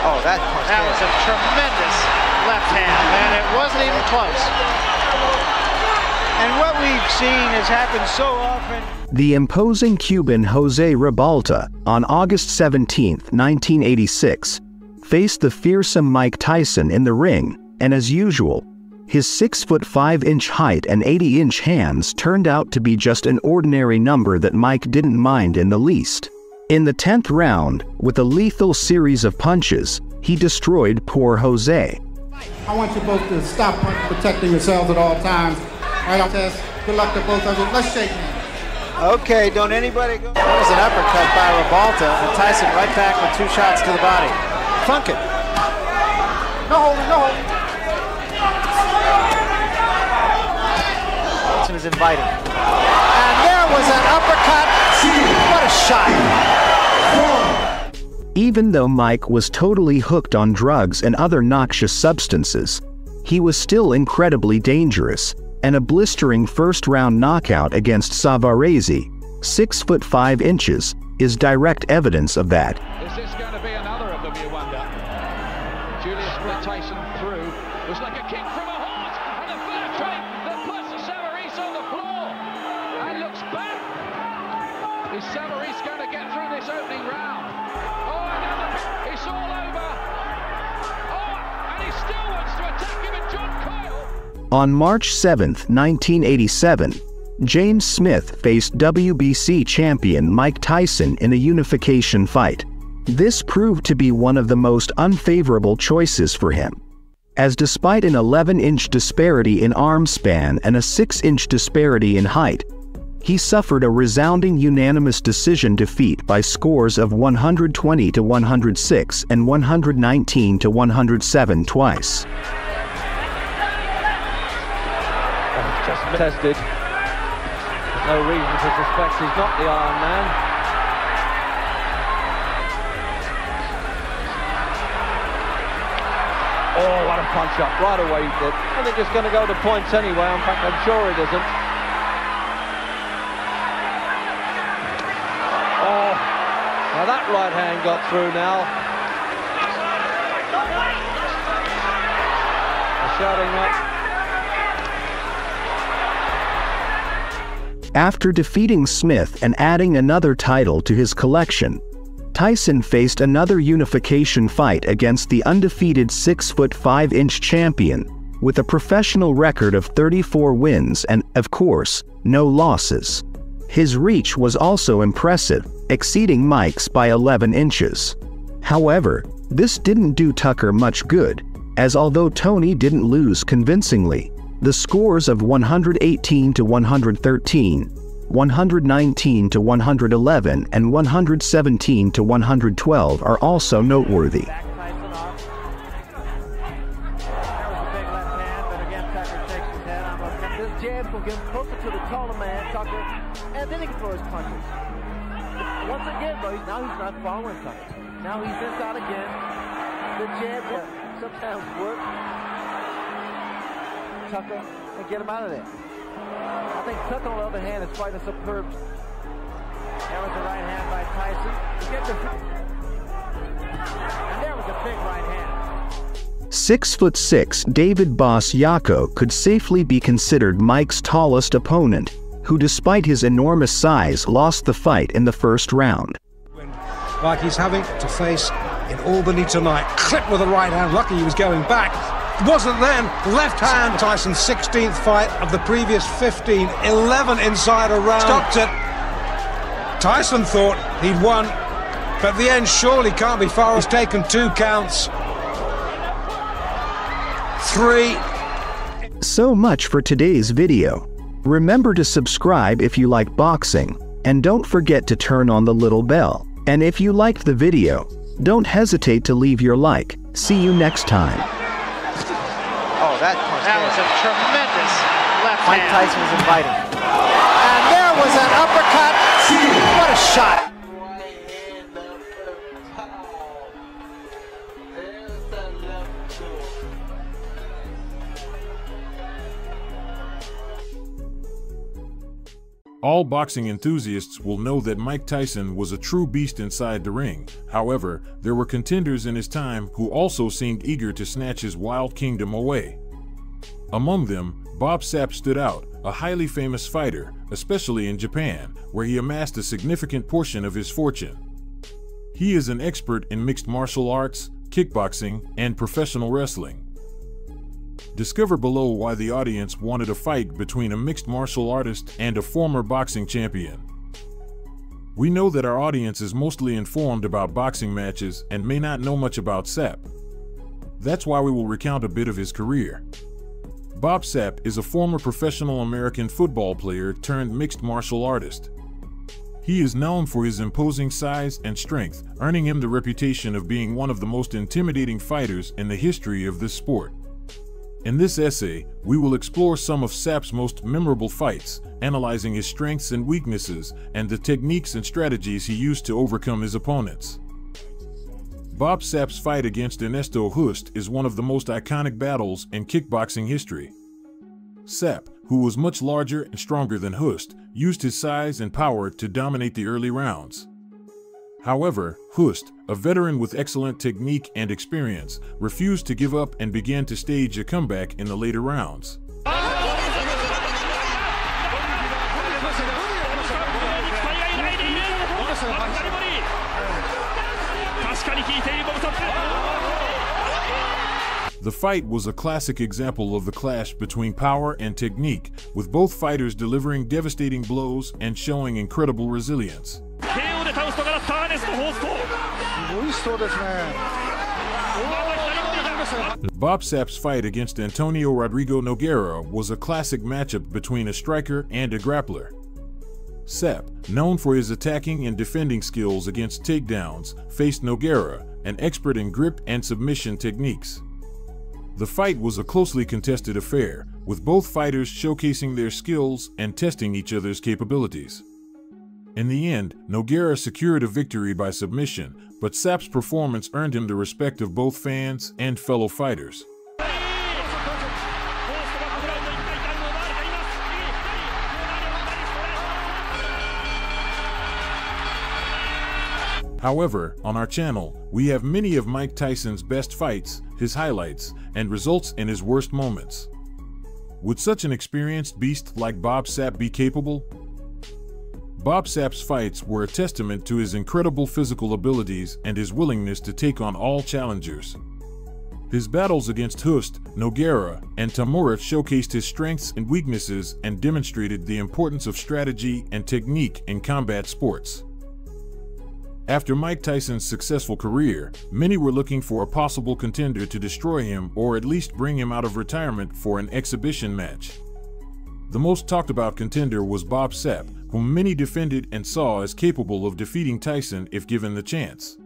Oh, that was a tremendous left hand, man. It wasn't even close. And what we've seen has happened so often. The imposing Cuban Jose Ribalta, on August 17, 1986, faced the fearsome Mike Tyson in the ring, and as usual, his 6'5" height and 80-inch hands turned out to be just an ordinary number that Mike didn't mind in the least. In the 10th round, with a lethal series of punches, he destroyed poor Jose. I want you both to stop protecting yourselves at all times. Right on, Tess. Good luck to both of you. Let's shake hands. Okay, don't anybody go. That was an uppercut by Ribalta, and Tyson right back with 2 shots to the body. Funk it. No holding, no holding. Is inviting. And there was an uppercut. What a shot. Even though Mike was totally hooked on drugs and other noxious substances, he was still incredibly dangerous, and a blistering first-round knockout against Savarese, 6 foot 5 inches, is direct evidence of that. Is this going to be another of them, you wonder? Julius Tyson through. It was like a kick from a horse, and the flat train that puts Savarese on the floor and looks back. Is Savarese going to get through this opening round? Oh, another! It's all over. Oh, and he still wants to attack him, and John Coyle. On March 7, 1987, James Smith faced WBC champion Mike Tyson in a unification fight. This proved to be one of the most unfavorable choices for him, as despite an 11-inch disparity in arm span and a 6-inch disparity in height, he suffered a resounding unanimous decision defeat by scores of 120-106 and 119-107 twice. Just tested. No reason to suspect he's not the Iron Man. Oh, what a punch up right away he did. I think it's going to go to points anyway. In fact, I'm sure it isn't. Oh, now that right hand got through now. They're shouting up. After defeating Smith and adding another title to his collection, Tyson faced another unification fight against the undefeated 6 foot 5 inch champion, with a professional record of 34 wins and, of course, no losses. His reach was also impressive, exceeding Mike's by 11 inches. However, this didn't do Tucker much good, as although Tony didn't lose convincingly, the scores of 118-113, 119-111, and 117-112 are also noteworthy. This jab will get him closer to the taller man, Tucker, and then he can throw his punches. Once again, though, now he's not following Tucker. Now he's inside again. The jab will sometimes work Tucker and get him out of there. I think Tucker, on the other hand, is fighting a superb. There was a right hand by Tyson. And there was a big right hand. 6'6" David Boss Yako could safely be considered Mike's tallest opponent, who despite his enormous size lost the fight in the first round. Like he's having to face in Albany tonight. Clipped with the right hand, lucky he was going back. Wasn't then, left hand. Tyson's 16th fight of the previous 15, 11 inside a round. Stopped it. Tyson thought he'd won, but at the end surely can't be far. He's taken 2 counts. 3. So much for today's video. Remember to subscribe if you like boxing, and don't forget to turn on the little bell. And if you liked the video, don't hesitate to leave your like. See you next time. Oh, that was a tremendous left hand. Mike Tyson was inviting. And there was an uppercut. What a shot. All boxing enthusiasts will know that Mike Tyson was a true beast inside the ring. However, there were contenders in his time who also seemed eager to snatch his wild kingdom away. Among them, Bob Sapp stood out, a highly famous fighter, especially in Japan, where he amassed a significant portion of his fortune. He is an expert in mixed martial arts, kickboxing, and professional wrestling. Discover below why the audience wanted a fight between a mixed martial artist and a former boxing champion. We know that our audience is mostly informed about boxing matches and may not know much about Sapp. That's why we will recount a bit of his career. Bob Sapp is a former professional American football player turned mixed martial artist. He is known for his imposing size and strength, earning him the reputation of being one of the most intimidating fighters in the history of this sport. In this essay, we will explore some of Sapp's most memorable fights, analyzing his strengths and weaknesses, and the techniques and strategies he used to overcome his opponents. Bob Sapp's fight against Ernesto Hust is one of the most iconic battles in kickboxing history. Sapp, who was much larger and stronger than Hust, used his size and power to dominate the early rounds. However, Hust, a veteran with excellent technique and experience, refused to give up and began to stage a comeback in the later rounds. The fight was a classic example of the clash between power and technique, with both fighters delivering devastating blows and showing incredible resilience. Bob Sapp's fight against Antonio Rodrigo Nogueira was a classic matchup between a striker and a grappler. Sapp, known for his attacking and defending skills against takedowns, faced Nogueira, an expert in grip and submission techniques. The fight was a closely contested affair, with both fighters showcasing their skills and testing each other's capabilities. In the end, Nogueira secured a victory by submission, but Sapp's performance earned him the respect of both fans and fellow fighters. However, on our channel, we have many of Mike Tyson's best fights, his highlights, and results in his worst moments. Would such an experienced beast like Bob Sapp be capable? Bob Sapp's fights were a testament to his incredible physical abilities and his willingness to take on all challengers. His battles against Hust, Nogueira, and Tamura showcased his strengths and weaknesses and demonstrated the importance of strategy and technique in combat sports. After Mike Tyson's successful career, many were looking for a possible contender to destroy him or at least bring him out of retirement for an exhibition match. The most talked about contender was Bob Sapp, whom many defended and saw as capable of defeating Tyson if given the chance.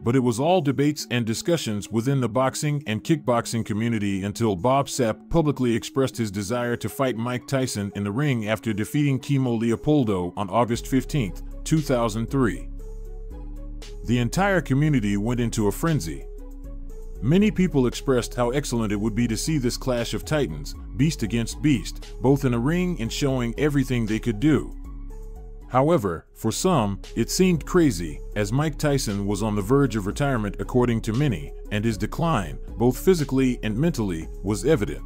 But it was all debates and discussions within the boxing and kickboxing community until Bob Sapp publicly expressed his desire to fight Mike Tyson in the ring after defeating Kimo Leopoldo on August 15, 2003. The entire community went into a frenzy. Many people expressed how excellent it would be to see this clash of titans, beast against beast, both in a ring and showing everything they could do. However, for some, it seemed crazy, as Mike Tyson was on the verge of retirement according to many, and his decline, both physically and mentally, was evident.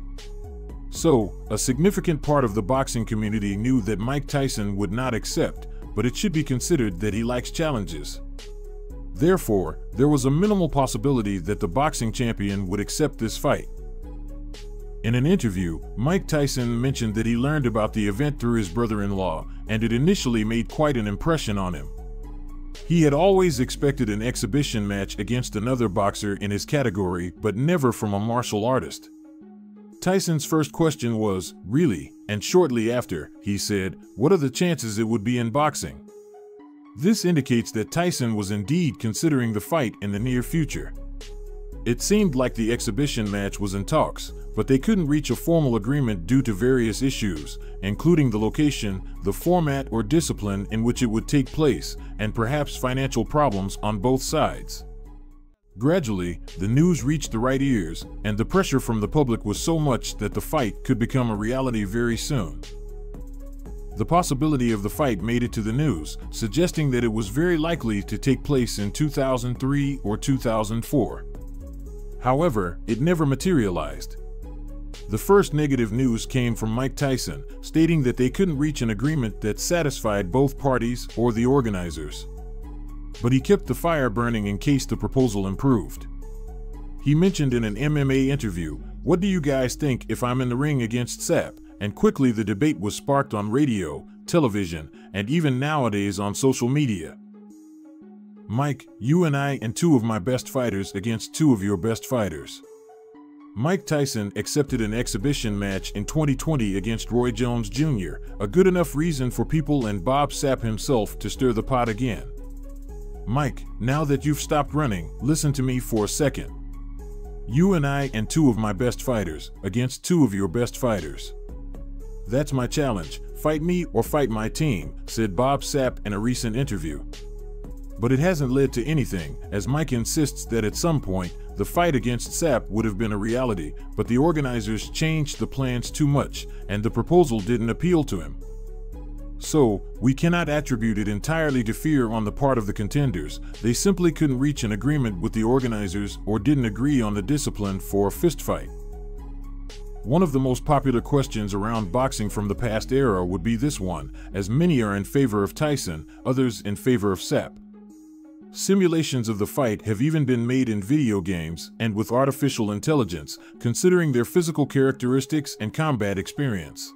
So, a significant part of the boxing community knew that Mike Tyson would not accept, but it should be considered that he likes challenges. Therefore, there was a minimal possibility that the boxing champion would accept this fight. In an interview, Mike Tyson mentioned that he learned about the event through his brother-in-law, and it initially made quite an impression on him. He had always expected an exhibition match against another boxer in his category, but never from a martial artist. Tyson's first question was, "Really?" And shortly after, he said, "What are the chances it would be in boxing?" This indicates that Tyson was indeed considering the fight in the near future. It seemed like the exhibition match was in talks, but they couldn't reach a formal agreement due to various issues, including the location, the format or discipline in which it would take place, and perhaps financial problems on both sides. Gradually, the news reached the right ears, and the pressure from the public was so much that the fight could become a reality very soon. The possibility of the fight made it to the news, suggesting that it was very likely to take place in 2003 or 2004. However, it never materialized. The first negative news came from Mike Tyson, stating that they couldn't reach an agreement that satisfied both parties or the organizers. But he kept the fire burning in case the proposal improved. He mentioned in an MMA interview, "What do you guys think if I'm in the ring against Sapp?" And quickly the debate was sparked on radio, television, and even nowadays on social media. "Mike, you and I and two of my best fighters against two of your best fighters." Mike Tyson accepted an exhibition match in 2020 against Roy Jones Jr., a good enough reason for people and Bob Sapp himself to stir the pot again. "Mike, now that you've stopped running, listen to me for a second. You and I and two of my best fighters against two of your best fighters. That's my challenge, fight me or fight my team," said Bob Sapp in a recent interview. But it hasn't led to anything, as Mike insists that at some point, the fight against Sapp would have been a reality, but the organizers changed the plans too much, and the proposal didn't appeal to him. So, we cannot attribute it entirely to fear on the part of the contenders. They simply couldn't reach an agreement with the organizers or didn't agree on the discipline for a fistfight. One of the most popular questions around boxing from the past era would be this one, as many are in favor of Tyson, others in favor of Sapp. Simulations of the fight have even been made in video games and with artificial intelligence, considering their physical characteristics and combat experience.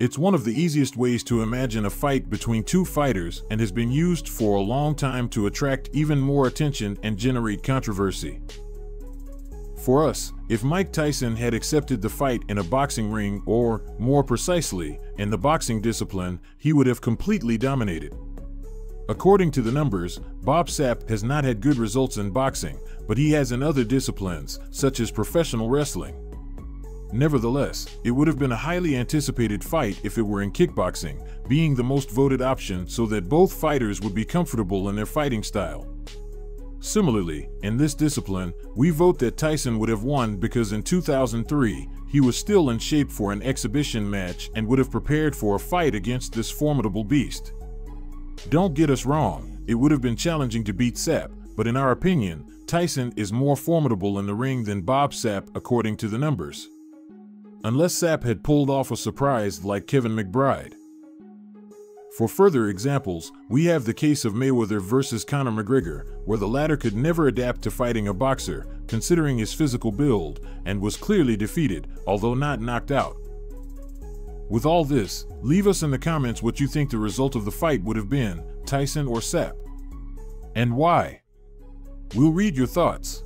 It's one of the easiest ways to imagine a fight between two fighters and has been used for a long time to attract even more attention and generate controversy. For us, if Mike Tyson had accepted the fight in a boxing ring, or, more precisely, in the boxing discipline, he would have completely dominated. According to the numbers, Bob Sapp has not had good results in boxing, but he has in other disciplines, such as professional wrestling. Nevertheless, it would have been a highly anticipated fight if it were in kickboxing, being the most voted option so that both fighters would be comfortable in their fighting style. Similarly, in this discipline, we vote that Tyson would have won because in 2003, he was still in shape for an exhibition match and would have prepared for a fight against this formidable beast. Don't get us wrong, it would have been challenging to beat Sapp, but in our opinion, Tyson is more formidable in the ring than Bob Sapp according to the numbers. Unless Sapp had pulled off a surprise like Kevin McBride. For further examples, we have the case of Mayweather versus Conor McGregor, where the latter could never adapt to fighting a boxer, considering his physical build, and was clearly defeated, although not knocked out. With all this, leave us in the comments what you think the result of the fight would have been, Tyson or Sapp. And why? We'll read your thoughts.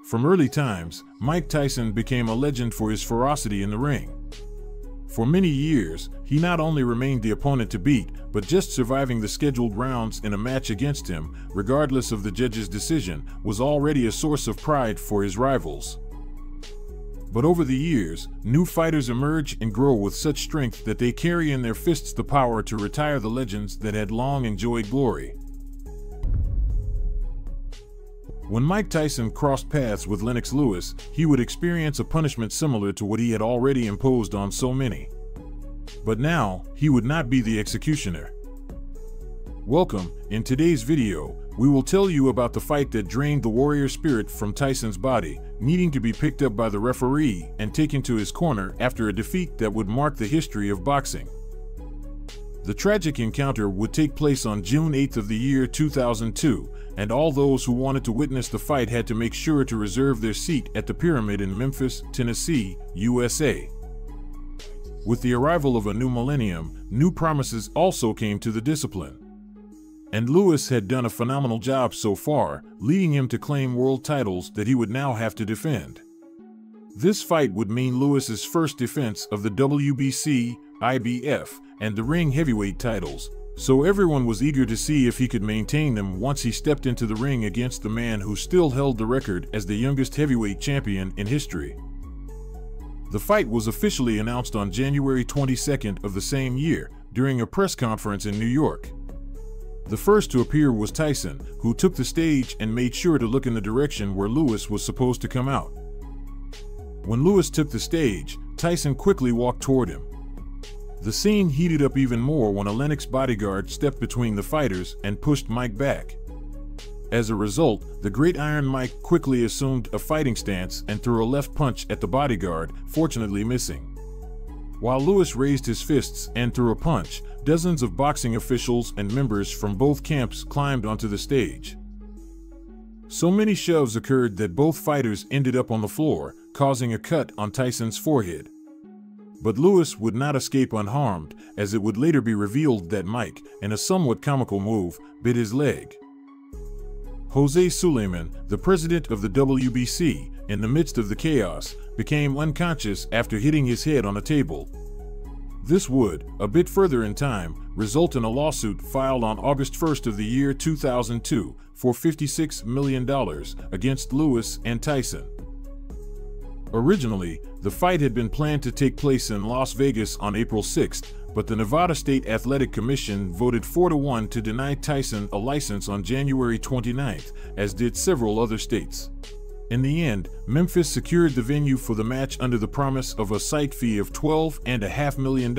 From early times, Mike Tyson became a legend for his ferocity in the ring. For many years, he not only remained the opponent to beat, but just surviving the scheduled rounds in a match against him, regardless of the judge's decision, was already a source of pride for his rivals. But over the years, new fighters emerge and grow with such strength that they carry in their fists the power to retire the legends that had long enjoyed glory. When Mike Tyson crossed paths with Lennox Lewis, he would experience a punishment similar to what he had already imposed on so many. But now, he would not be the executioner. Welcome. In today's video, we will tell you about the fight that drained the warrior spirit from Tyson's body, needing to be picked up by the referee and taken to his corner after a defeat that would mark the history of boxing. The tragic encounter would take place on June 8th of the year 2002, and all those who wanted to witness the fight had to make sure to reserve their seat at the Pyramid in Memphis, Tennessee, USA. With the arrival of a new millennium, new promises also came to the discipline. And Lewis had done a phenomenal job so far, leading him to claim world titles that he would now have to defend. This fight would mean Lewis's first defense of the WBC, IBF, and the ring heavyweight titles, so everyone was eager to see if he could maintain them once he stepped into the ring against the man who still held the record as the youngest heavyweight champion in history. The fight was officially announced on January 22nd of the same year, during a press conference in New York. The first to appear was Tyson, who took the stage and made sure to look in the direction where Lewis was supposed to come out. When Lewis took the stage, Tyson quickly walked toward him. The scene heated up even more when a Lennox bodyguard stepped between the fighters and pushed Mike back. As a result, the Great Iron Mike quickly assumed a fighting stance and threw a left punch at the bodyguard, fortunately missing. While Lewis raised his fists and threw a punch, dozens of boxing officials and members from both camps climbed onto the stage. So many shoves occurred that both fighters ended up on the floor, causing a cut on Tyson's forehead. But Lewis would not escape unharmed, as it would later be revealed that Mike, in a somewhat comical move, bit his leg. Jose Suleiman, the president of the WBC, in the midst of the chaos, became unconscious after hitting his head on a table. This would, a bit further in time, result in a lawsuit filed on August 1st of the year 2002 for $56 million against Lewis and Tyson. Originally, the fight had been planned to take place in Las Vegas on April 6th, but the Nevada State Athletic Commission voted 4-1 to deny Tyson a license on January 29th, as did several other states. In the end, Memphis secured the venue for the match under the promise of a site fee of $12.5 million,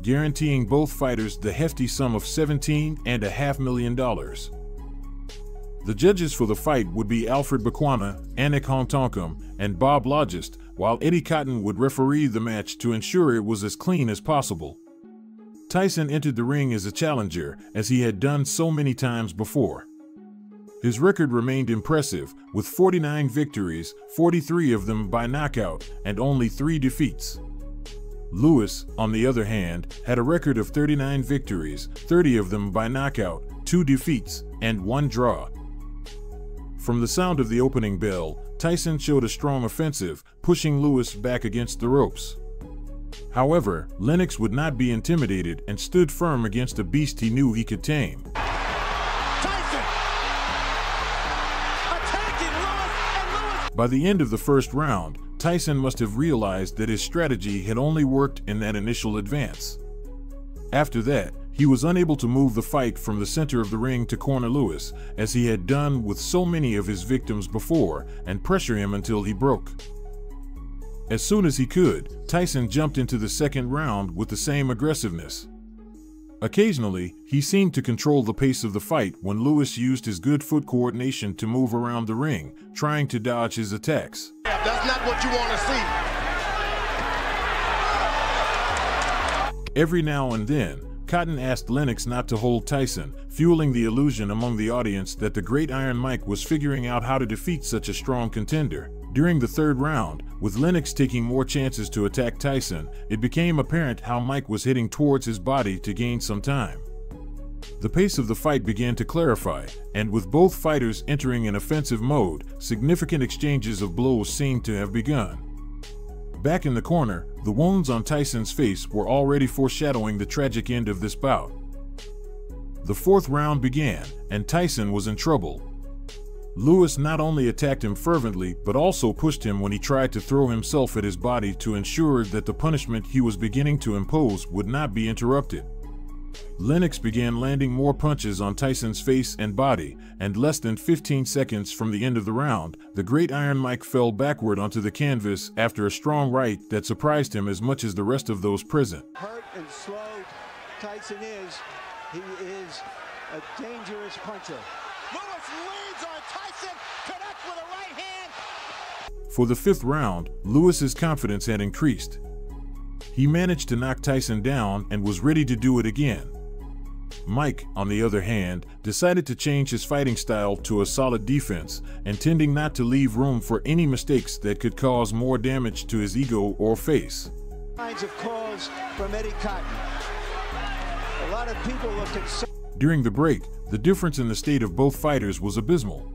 guaranteeing both fighters the hefty sum of $17.5 million. The judges for the fight would be Alfred Bakwana, Anik Hontonkum, and Bob Logist, while Eddie Cotton would referee the match to ensure it was as clean as possible. Tyson entered the ring as a challenger, as he had done so many times before. His record remained impressive, with 49 victories, 43 of them by knockout, and only 3 defeats. Lewis, on the other hand, had a record of 39 victories, 30 of them by knockout, 2 defeats, and 1 draw. From the sound of the opening bell, Tyson showed a strong offensive, pushing Lewis back against the ropes. However, Lennox would not be intimidated and stood firm against a beast he knew he could tame. By the end of the first round, Tyson must have realized that his strategy had only worked in that initial advance. After that, he was unable to move the fight from the center of the ring to corner Lewis, as he had done with so many of his victims before, and pressure him until he broke. As soon as he could, Tyson jumped into the second round with the same aggressiveness. Occasionally, he seemed to control the pace of the fight when Lewis used his good foot coordination to move around the ring, trying to dodge his attacks. Yeah, that's not what you want to see. Every now and then, Cotton asked Lennox not to hold Tyson, fueling the illusion among the audience that the Great Iron Mike was figuring out how to defeat such a strong contender. During the third round, with Lennox taking more chances to attack Tyson, it became apparent how Mike was heading towards his body to gain some time. The pace of the fight began to clarify, and with both fighters entering an offensive mode, significant exchanges of blows seemed to have begun. Back in the corner, the wounds on Tyson's face were already foreshadowing the tragic end of this bout. The fourth round began, and Tyson was in trouble. Lewis not only attacked him fervently, but also pushed him when he tried to throw himself at his body to ensure that the punishment he was beginning to impose would not be interrupted. Lennox began landing more punches on Tyson's face and body, and less than 15 seconds from the end of the round, the Great Iron Mike fell backward onto the canvas after a strong right that surprised him as much as the rest of those present. Hurt and slow Tyson is, he is a dangerous puncher. Lewis leads on Tyson, connect with a right hand. For the fifth round, Lewis's confidence had increased. He managed to knock Tyson down and was ready to do it again. Mike, on the other hand, decided to change his fighting style to a solid defense, intending not to leave room for any mistakes that could cause more damage to his ego or face. Kinds of calls from Eddie Cotton. A lot of people are concerned. During the break, the difference in the state of both fighters was abysmal.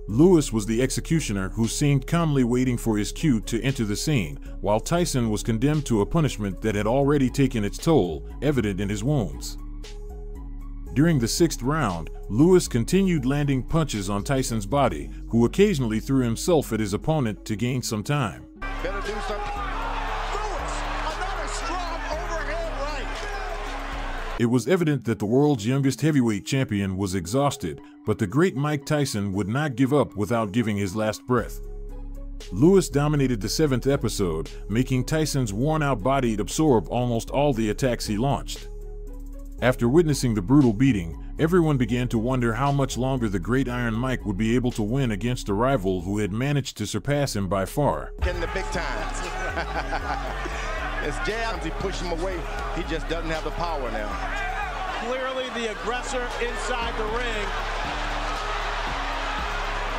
Lewis was the executioner who seemed calmly waiting for his cue to enter the scene, while Tyson was condemned to a punishment that had already taken its toll, evident in his wounds. During the sixth round, Lewis continued landing punches on Tyson's body, who occasionally threw himself at his opponent to gain some time. Better do something. Lewis, another strong overhead right. It was evident that the world's youngest heavyweight champion was exhausted, but the great Mike Tyson would not give up without giving his last breath. Lewis dominated the seventh episode, making Tyson's worn-out body absorb almost all the attacks he launched. After witnessing the brutal beating, everyone began to wonder how much longer the Great Iron Mike would be able to win against a rival who had managed to surpass him by far. Getting the big time. It's jabs, he pushed him away. He just doesn't have the power now. Clearly the aggressor inside the ring.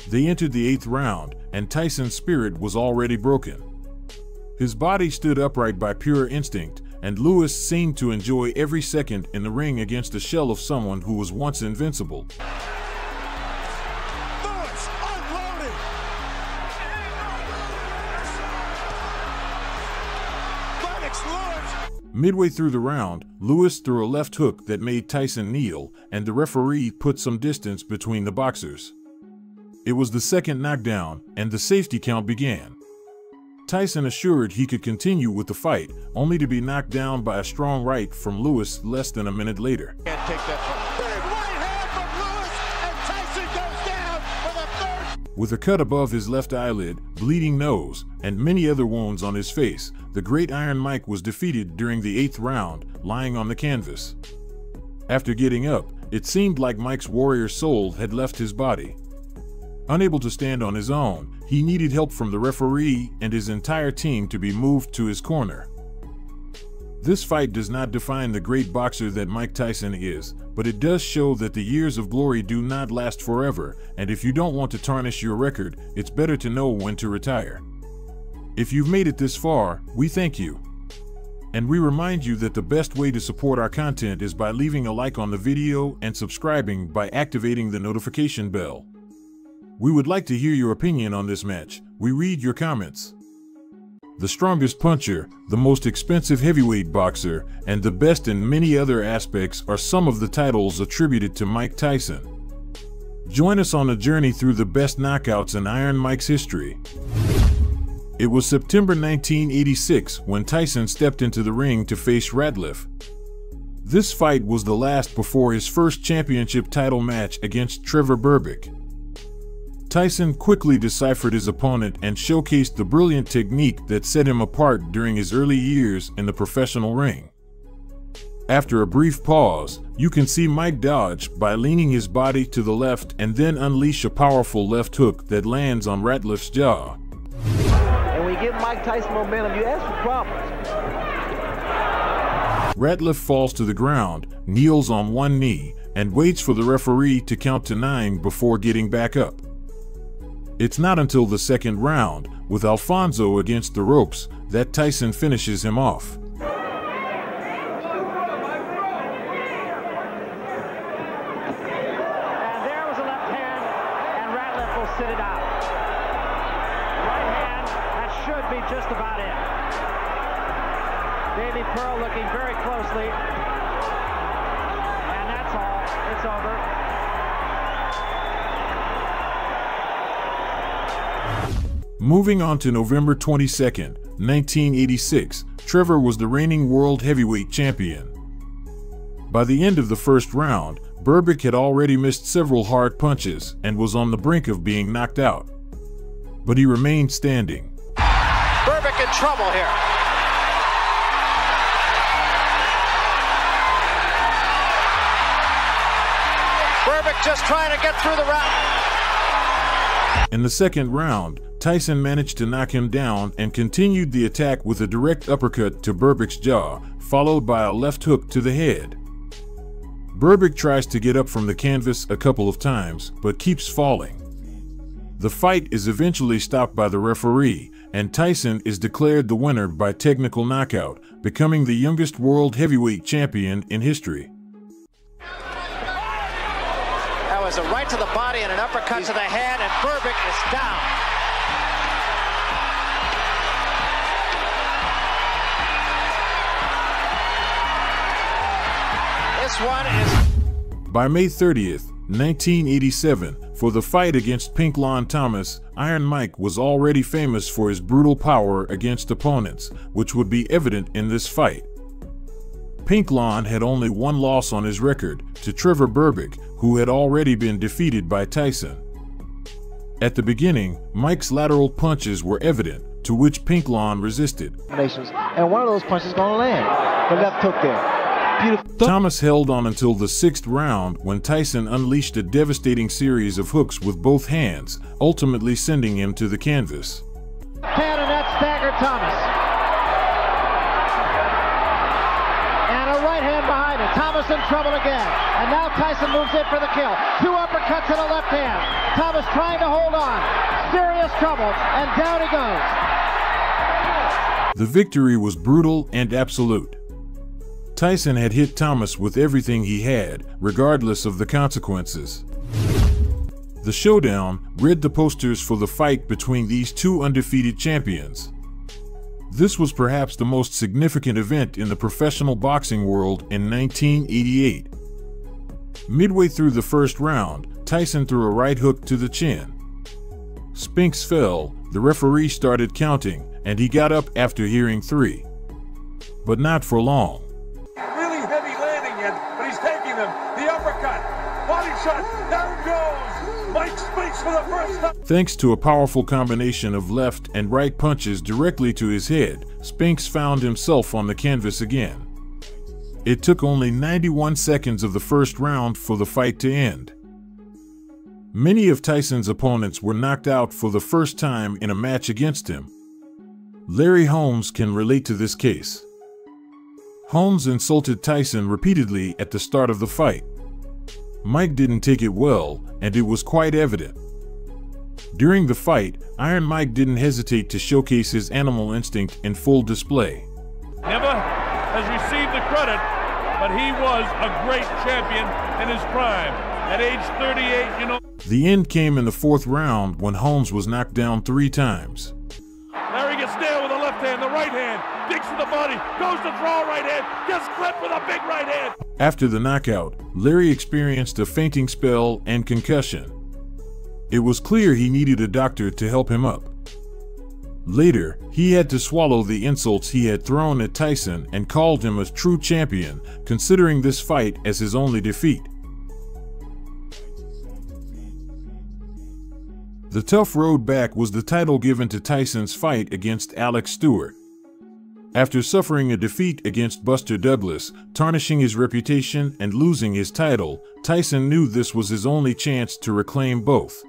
They entered the eighth round, and Tyson's spirit was already broken. His body stood upright by pure instinct, and Lewis seemed to enjoy every second in the ring against the shell of someone who was once invincible. Lewis unloaded. Lennox Lewis. Midway through the round, Lewis threw a left hook that made Tyson kneel, and the referee put some distance between the boxers. It was the second knockdown, and the safety count began. Tyson assured he could continue with the fight, only to be knocked down by a strong right from Lewis less than a minute later. Can't take that from big right hand from Lewis, and Tyson goes down for the third. With a cut above his left eyelid, bleeding nose, and many other wounds on his face, the great Iron Mike was defeated during the 8th round, lying on the canvas. After getting up, it seemed like Mike's warrior soul had left his body. Unable to stand on his own, he needed help from the referee and his entire team to be moved to his corner. This fight does not define the great boxer that Mike Tyson is, but it does show that the years of glory do not last forever, and if you don't want to tarnish your record, it's better to know when to retire. If you've made it this far, we thank you. And we remind you that the best way to support our content is by leaving a like on the video and subscribing by activating the notification bell. We would like to hear your opinion on this match. We read your comments. The strongest puncher, the most expensive heavyweight boxer, and the best in many other aspects are some of the titles attributed to Mike Tyson. Join us on a journey through the best knockouts in Iron Mike's history. It was September 1986 when Tyson stepped into the ring to face Ratliff. This fight was the last before his first championship title match against Trevor Berbick. Tyson quickly deciphered his opponent and showcased the brilliant technique that set him apart during his early years in the professional ring. After a brief pause, you can see Mike dodge by leaning his body to the left and then unleash a powerful left hook that lands on Ratliff's jaw. And when you give Mike Tyson momentum, you ask for problems. Ratliff falls to the ground, kneels on one knee, and waits for the referee to count to 9 before getting back up. It's not until the second round, with Alfonso against the ropes, that Tyson finishes him off. And there was a left hand, and Ratliff will sit it out. Right hand, that should be just about it. Davey Pearl looking very closely. And that's all. It's over. Moving on to November 22nd, 1986, Trevor was the reigning world heavyweight champion. By the end of the first round, Berbick had already missed several hard punches and was on the brink of being knocked out. But he remained standing. Berbick in trouble here. Berbick just trying to get through the round. In the second round, Tyson managed to knock him down and continued the attack with a direct uppercut to Berbick's jaw, followed by a left hook to the head. Berbick tries to get up from the canvas a couple of times, but keeps falling. The fight is eventually stopped by the referee, and Tyson is declared the winner by technical knockout, becoming the youngest world heavyweight champion in history. That was a right to the body and an uppercut to the head, and Berbick is down. This one is... By May 30th, 1987, for the fight against Pink Lon Thomas, Iron Mike was already famous for his brutal power against opponents, which would be evident in this fight. Pink Lon had only one loss on his record, to Trevor Berbick, who had already been defeated by Tyson. At the beginning, Mike's lateral punches were evident, to which Pink Lon resisted. And one of those punches is going to land. The left hook there. Beautiful. Thomas held on until the 6th round when Tyson unleashed a devastating series of hooks with both hands, ultimately sending him to the canvas. Hand and that staggered Thomas. And a right hand behind it. Thomas in trouble again. And now Tyson moves in for the kill. 2 uppercuts and a left hand. Thomas trying to hold on. Serious trouble. And down he goes. The victory was brutal and absolute. Tyson had hit Thomas with everything he had, regardless of the consequences. The showdown read the posters for the fight between these two undefeated champions. This was perhaps the most significant event in the professional boxing world in 1988. Midway through the first round, Tyson threw a right hook to the chin. Spinks fell, the referee started counting, and he got up after hearing 3. But not for long. Really heavy landing yet, but he's taking them. The uppercut, body shot, down goes. Mike speaks for the first time. Thanks to a powerful combination of left and right punches directly to his head, Spinks found himself on the canvas again. It took only 91 seconds of the first round for the fight to end. Many of Tyson's opponents were knocked out for the first time in a match against him. Larry Holmes can relate to this case. Holmes insulted Tyson repeatedly at the start of the fight. Mike didn't take it well, and it was quite evident. During the fight, Iron Mike didn't hesitate to showcase his animal instinct in full display. Never has received the credit, but he was a great champion in his prime. At age 38, you know. The end came in the 4th round when Holmes was knocked down 3 times. Larry gets nailed with the left hand, the right hand, digs to the body, goes to draw right hand, gets clipped with a big right hand. After the knockout, Larry experienced a fainting spell and concussion. It was clear he needed a doctor to help him up. Later, he had to swallow the insults he had thrown at Tyson and called him a true champion, considering this fight as his only defeat. The tough road back was the title given to Tyson's fight against Alex Stewart. After suffering a defeat against Buster Douglas, tarnishing his reputation and losing his title, Tyson knew this was his only chance to reclaim both.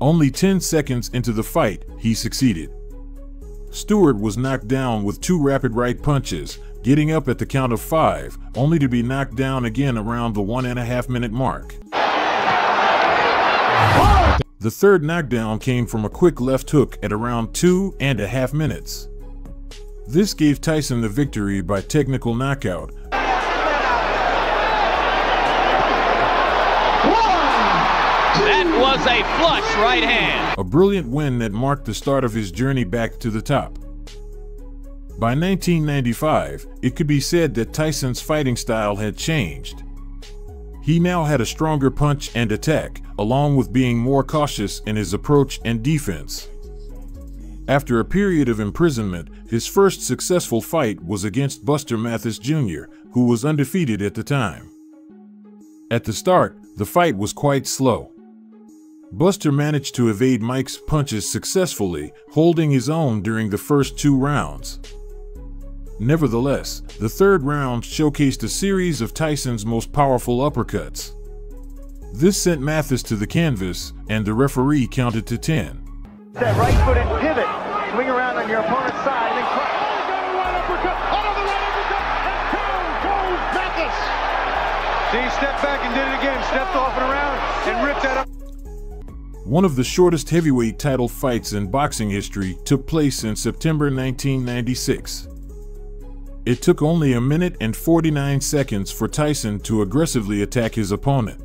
Only 10 seconds into the fight, he succeeded. Stewart was knocked down with 2 rapid right punches, getting up at the count of 5, only to be knocked down again around the 1.5-minute mark. The third knockdown came from a quick left hook at around 2.5 minutes. This gave Tyson the victory by technical knockout. That was a flush right hand. A brilliant win that marked the start of his journey back to the top. By 1995, it could be said that Tyson's fighting style had changed. He now had a stronger punch and attack, along with being more cautious in his approach and defense. After a period of imprisonment, his first successful fight was against Buster Mathis Jr., who was undefeated at the time. At the start, the fight was quite slow. Buster managed to evade Mike's punches successfully, holding his own during the first 2 rounds. Nevertheless, the 3rd round showcased a series of Tyson's most powerful uppercuts. This sent Mathis to the canvas, and the referee counted to 10. That right foot and pivot, swing around on your opponent's side, and then cross. Another right uppercut, and down goes Mathis. See, he stepped back and did it again, stepped off and around, and ripped that up. One of the shortest heavyweight title fights in boxing history took place in September 1996. It took only 1 minute and 49 seconds for Tyson to aggressively attack his opponent.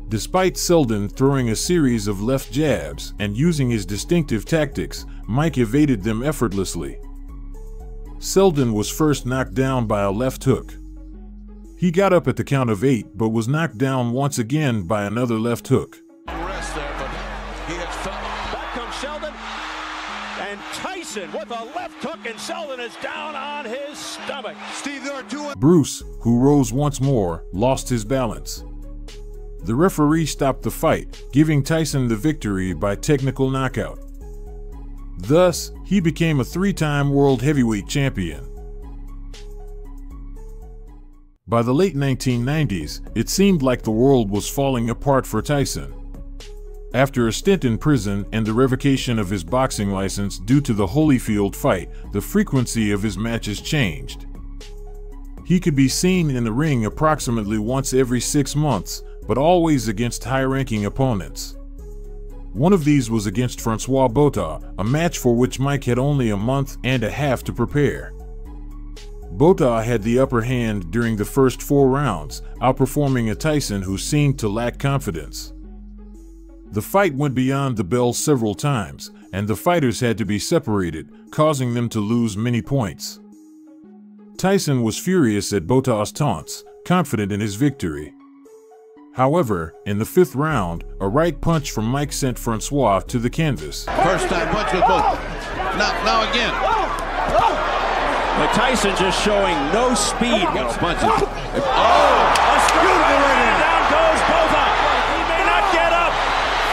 Despite Selden throwing a series of left jabs and using his distinctive tactics, Mike evaded them effortlessly. Selden was first knocked down by a left hook. He got up at the count of 8 but was knocked down once again by another left hook. Back comes Selden, and Tyson with a left hook, and Selden is down on his stomach. Steve, there are 2. Bruce, who rose once more, lost his balance. The referee stopped the fight, giving Tyson the victory by technical knockout. Thus, he became a 3-time world heavyweight champion. By the late 1990s, it seemed like the world was falling apart for Tyson. After a stint in prison and the revocation of his boxing license due to the Holyfield fight, the frequency of his matches changed. He could be seen in the ring approximately once every 6 months, but always against high-ranking opponents. One of these was against Francois Botha, a match for which Mike had only 1.5 months to prepare. Botha had the upper hand during the first 4 rounds, outperforming a Tyson who seemed to lack confidence. The fight went beyond the bell several times, and the fighters had to be separated, causing them to lose many points. Tyson was furious at Botha's taunts, confident in his victory. However, in the 5th round, a right punch from Mike sent Francois to the canvas. First time punch with both. Now again. But Tyson just showing no speed. Punches. A strike right down goes Botha. He may not get up.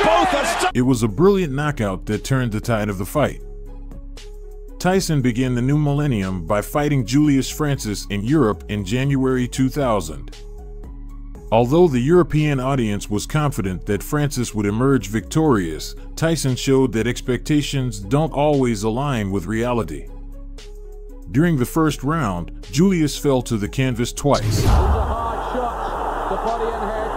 Botha. It was a brilliant knockout that turned the tide of the fight. Tyson began the new millennium by fighting Julius Francis in Europe in January 2000. Although the European audience was confident that Francis would emerge victorious, Tyson showed that expectations don't always align with reality. During the first round, Julius fell to the canvas twice. It's a hard shot, the body and head.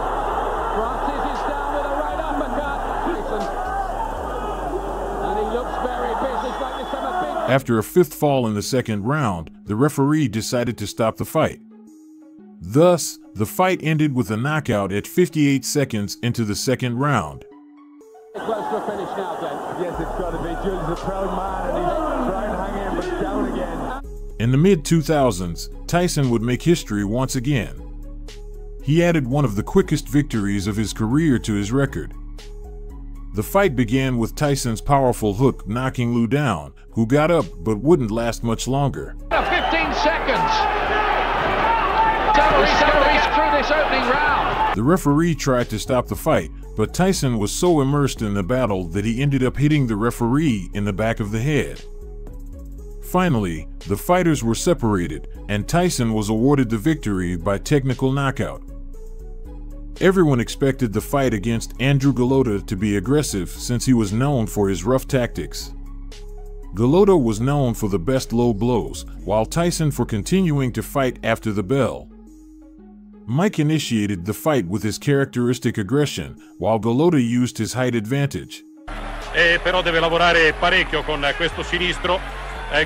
Francis is down with a right uppercut. Tyson. And he looks very businesslike. This time a big... After a fifth fall in the second round, the referee decided to stop the fight. Thus, the fight ended with a knockout at 58 seconds into the second round. Close to a finish now, Glenn. Yes, it's got to be. Julius is a proud man and he's trying to hang in, but down again. In the mid-2000s, Tyson would make history once again. He added one of the quickest victories of his career to his record. The fight began with Tyson's powerful hook knocking Lou down, who got up but wouldn't last much longer. 15 seconds. He's through this opening round. The referee tried to stop the fight, but Tyson was so immersed in the battle that he ended up hitting the referee in the back of the head. Finally, the fighters were separated, and Tyson was awarded the victory by technical knockout. Everyone expected the fight against Andrew Golota to be aggressive since he was known for his rough tactics. Golota was known for the best low blows, while Tyson for continuing to fight after the bell. Mike initiated the fight with his characteristic aggression, while Golota used his height advantage. Però deve lavorare parecchio con questo sinistro.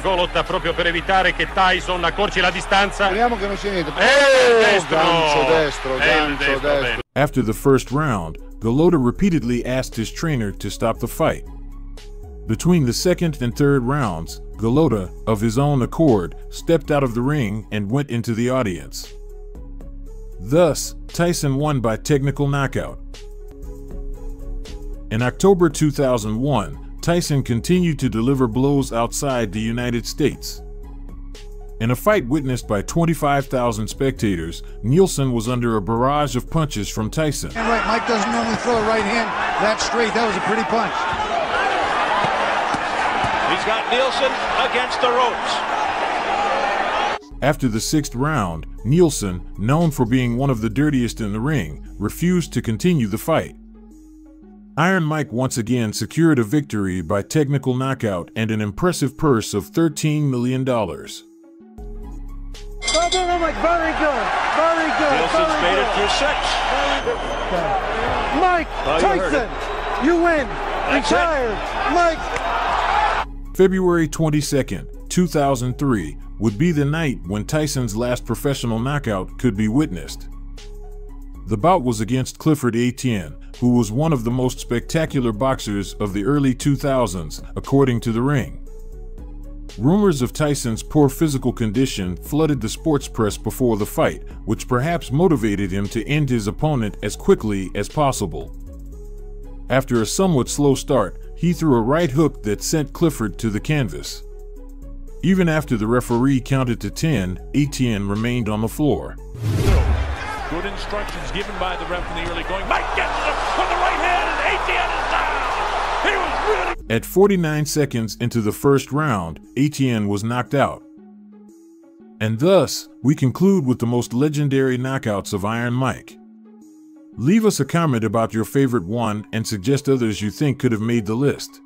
Golota proprio per evitare che Tyson accorci la distanza. Speriamo che non sia niente. Destro. After the first round, Golota repeatedly asked his trainer to stop the fight. Between the second and third rounds, Golota, of his own accord, stepped out of the ring and went into the audience. Thus, Tyson won by technical knockout. In October 2001, Tyson continued to deliver blows outside the United States. In a fight witnessed by 25,000 spectators, Nielsen was under a barrage of punches from Tyson. And right, Mike doesn't normally throw a right hand that straight. That was a pretty punch. He's got Nielsen against the ropes. After the sixth round, Nielsen, known for being one of the dirtiest in the ring, refused to continue the fight. Iron Mike once again secured a victory by technical knockout and an impressive purse of $13 million. Very good. Very good. Nielsen's made it through 6. Mike Tyson, you win. Retired. Mike. February 22nd, 2003 would be the night when Tyson's last professional knockout could be witnessed. The bout was against Clifford Etienne, who was one of the most spectacular boxers of the early 2000s, according to The Ring. Rumors of Tyson's poor physical condition flooded the sports press before the fight, which perhaps motivated him to end his opponent as quickly as possible. After a somewhat slow start, he threw a right hook that sent Clifford to the canvas. Even after the referee counted to 10, Etienne remained on the floor. Good instructions given by the ref in the early going. Mike gets him with the right hand, and Etienne is down. He was really... At 49 seconds into the first round, Etienne was knocked out. And thus, we conclude with the most legendary knockouts of Iron Mike. Leave us a comment about your favorite one and suggest others you think could have made the list.